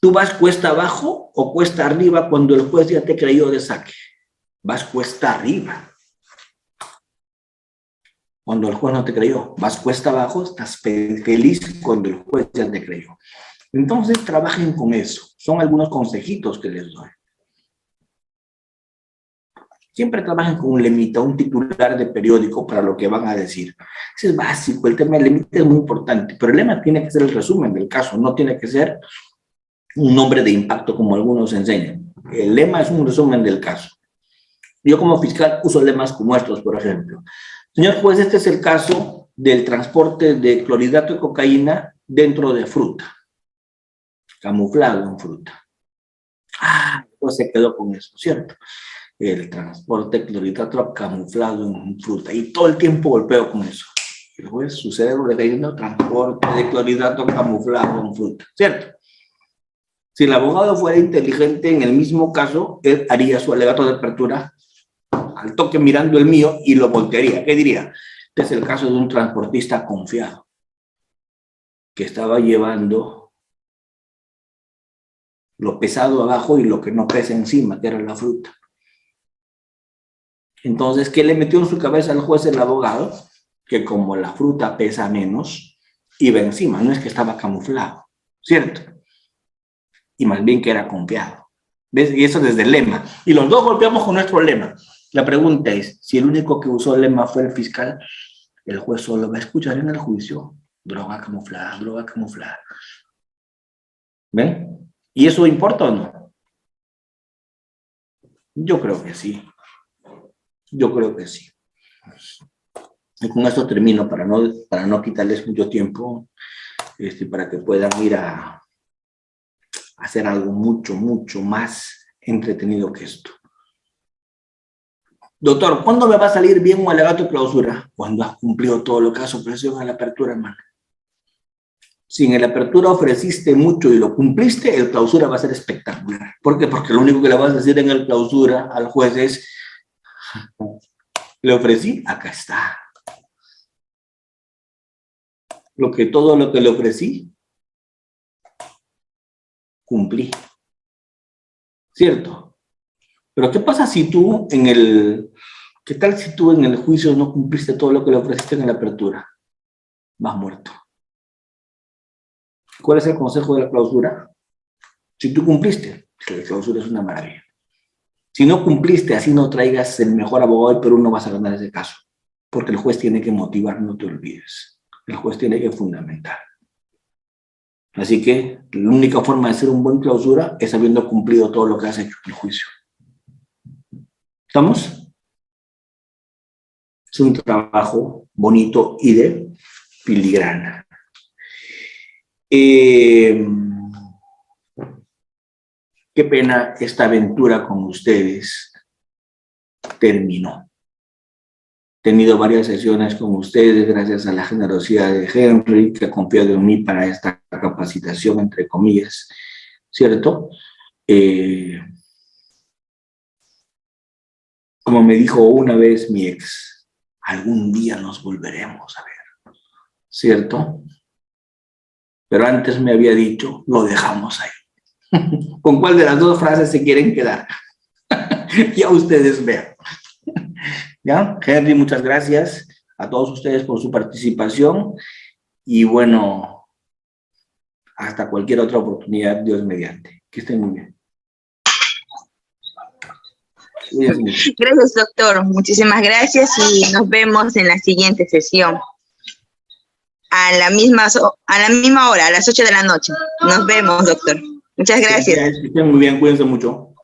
¿Tú vas cuesta abajo o cuesta arriba cuando el juez ya te creyó de saque? Vas cuesta arriba. Cuando el juez no te creyó, vas cuesta abajo, estás feliz cuando el juez ya te creyó. Entonces, trabajen con eso. Son algunos consejitos que les doy. Siempre trabajen con un lemita, un titular de periódico para lo que van a decir. Eso es básico, el tema del lemita es muy importante, pero el lema tiene que ser el resumen del caso, no tiene que ser un nombre de impacto como algunos enseñan. El lema es un resumen del caso. Yo como fiscal uso lemas como estos, por ejemplo. Señor juez, este es el caso del transporte de clorhidrato de cocaína dentro de fruta, camuflado en fruta. Pues se quedó con eso, ¿cierto? El transporte de clorhidrato camuflado en fruta. Y todo el tiempo golpeo con eso. El juez, su cerebro le está diciendo transporte de clorhidrato camuflado en fruta, ¿cierto? Si el abogado fuera inteligente en el mismo caso, él haría su alegato de apertura al toque mirando el mío y lo voltearía. ¿Qué diría? Este es el caso de un transportista confiado que estaba llevando lo pesado abajo y lo que no pesa encima, que era la fruta. Entonces, ¿qué le metió en su cabeza al juez el abogado? Que como la fruta pesa menos, iba encima, no es que estaba camuflado, ¿cierto? Y más bien que era confiado. ¿Ves? Y eso desde el lema. Y los dos golpeamos con nuestro lema. La pregunta es, si el único que usó el lema fue el fiscal, el juez solo va a escuchar en el juicio droga camuflada, droga camuflada. ¿Ven? ¿Y eso importa o no? Yo creo que sí. Yo creo que sí. Y con esto termino para no quitarles mucho tiempo, para que puedan ir a hacer algo mucho más entretenido que esto. Doctor, ¿cuándo me va a salir bien un alegato de clausura? Cuando has cumplido todo lo que has ofrecido en la apertura, hermano. Si en la apertura ofreciste mucho y lo cumpliste, el clausura va a ser espectacular. ¿Por qué? Porque lo único que le vas a decir en el clausura al juez es, le ofrecí, acá está. Todo lo que le ofrecí, cumplí. ¿Cierto? Pero ¿qué pasa si tú ¿qué tal si tú en el juicio no cumpliste todo lo que le ofreciste en la apertura? Vas muerto. ¿Cuál es el consejo de la clausura? Si tú cumpliste, la clausura es una maravilla. Si no cumpliste, así no traigas el mejor abogado del Perú, no vas a ganar ese caso. Porque el juez tiene que motivar, no te olvides. El juez tiene que fundamentar. Así que la única forma de ser un buen clausura es habiendo cumplido todo lo que has hecho en el juicio. ¿Estamos? Es un trabajo bonito y de filigrana. Qué pena esta aventura con ustedes terminó. He tenido varias sesiones con ustedes gracias a la generosidad de Henry, que ha confiado en mí para esta capacitación, entre comillas, ¿cierto? Como me dijo una vez mi ex, algún día nos volveremos a ver, ¿cierto? Pero antes me había dicho, lo dejamos ahí. ¿Con cuál de las dos frases se quieren quedar? Ya ustedes vean. ¿Ya? Henry, muchas gracias a todos ustedes por su participación y bueno, hasta cualquier otra oportunidad, Dios mediante. Que estén muy bien. Gracias, doctor. Muchísimas gracias y nos vemos en la siguiente sesión. A la misma hora, a las 8 de la noche. Nos vemos, doctor. Muchas gracias. Que estén muy bien, cuídense mucho.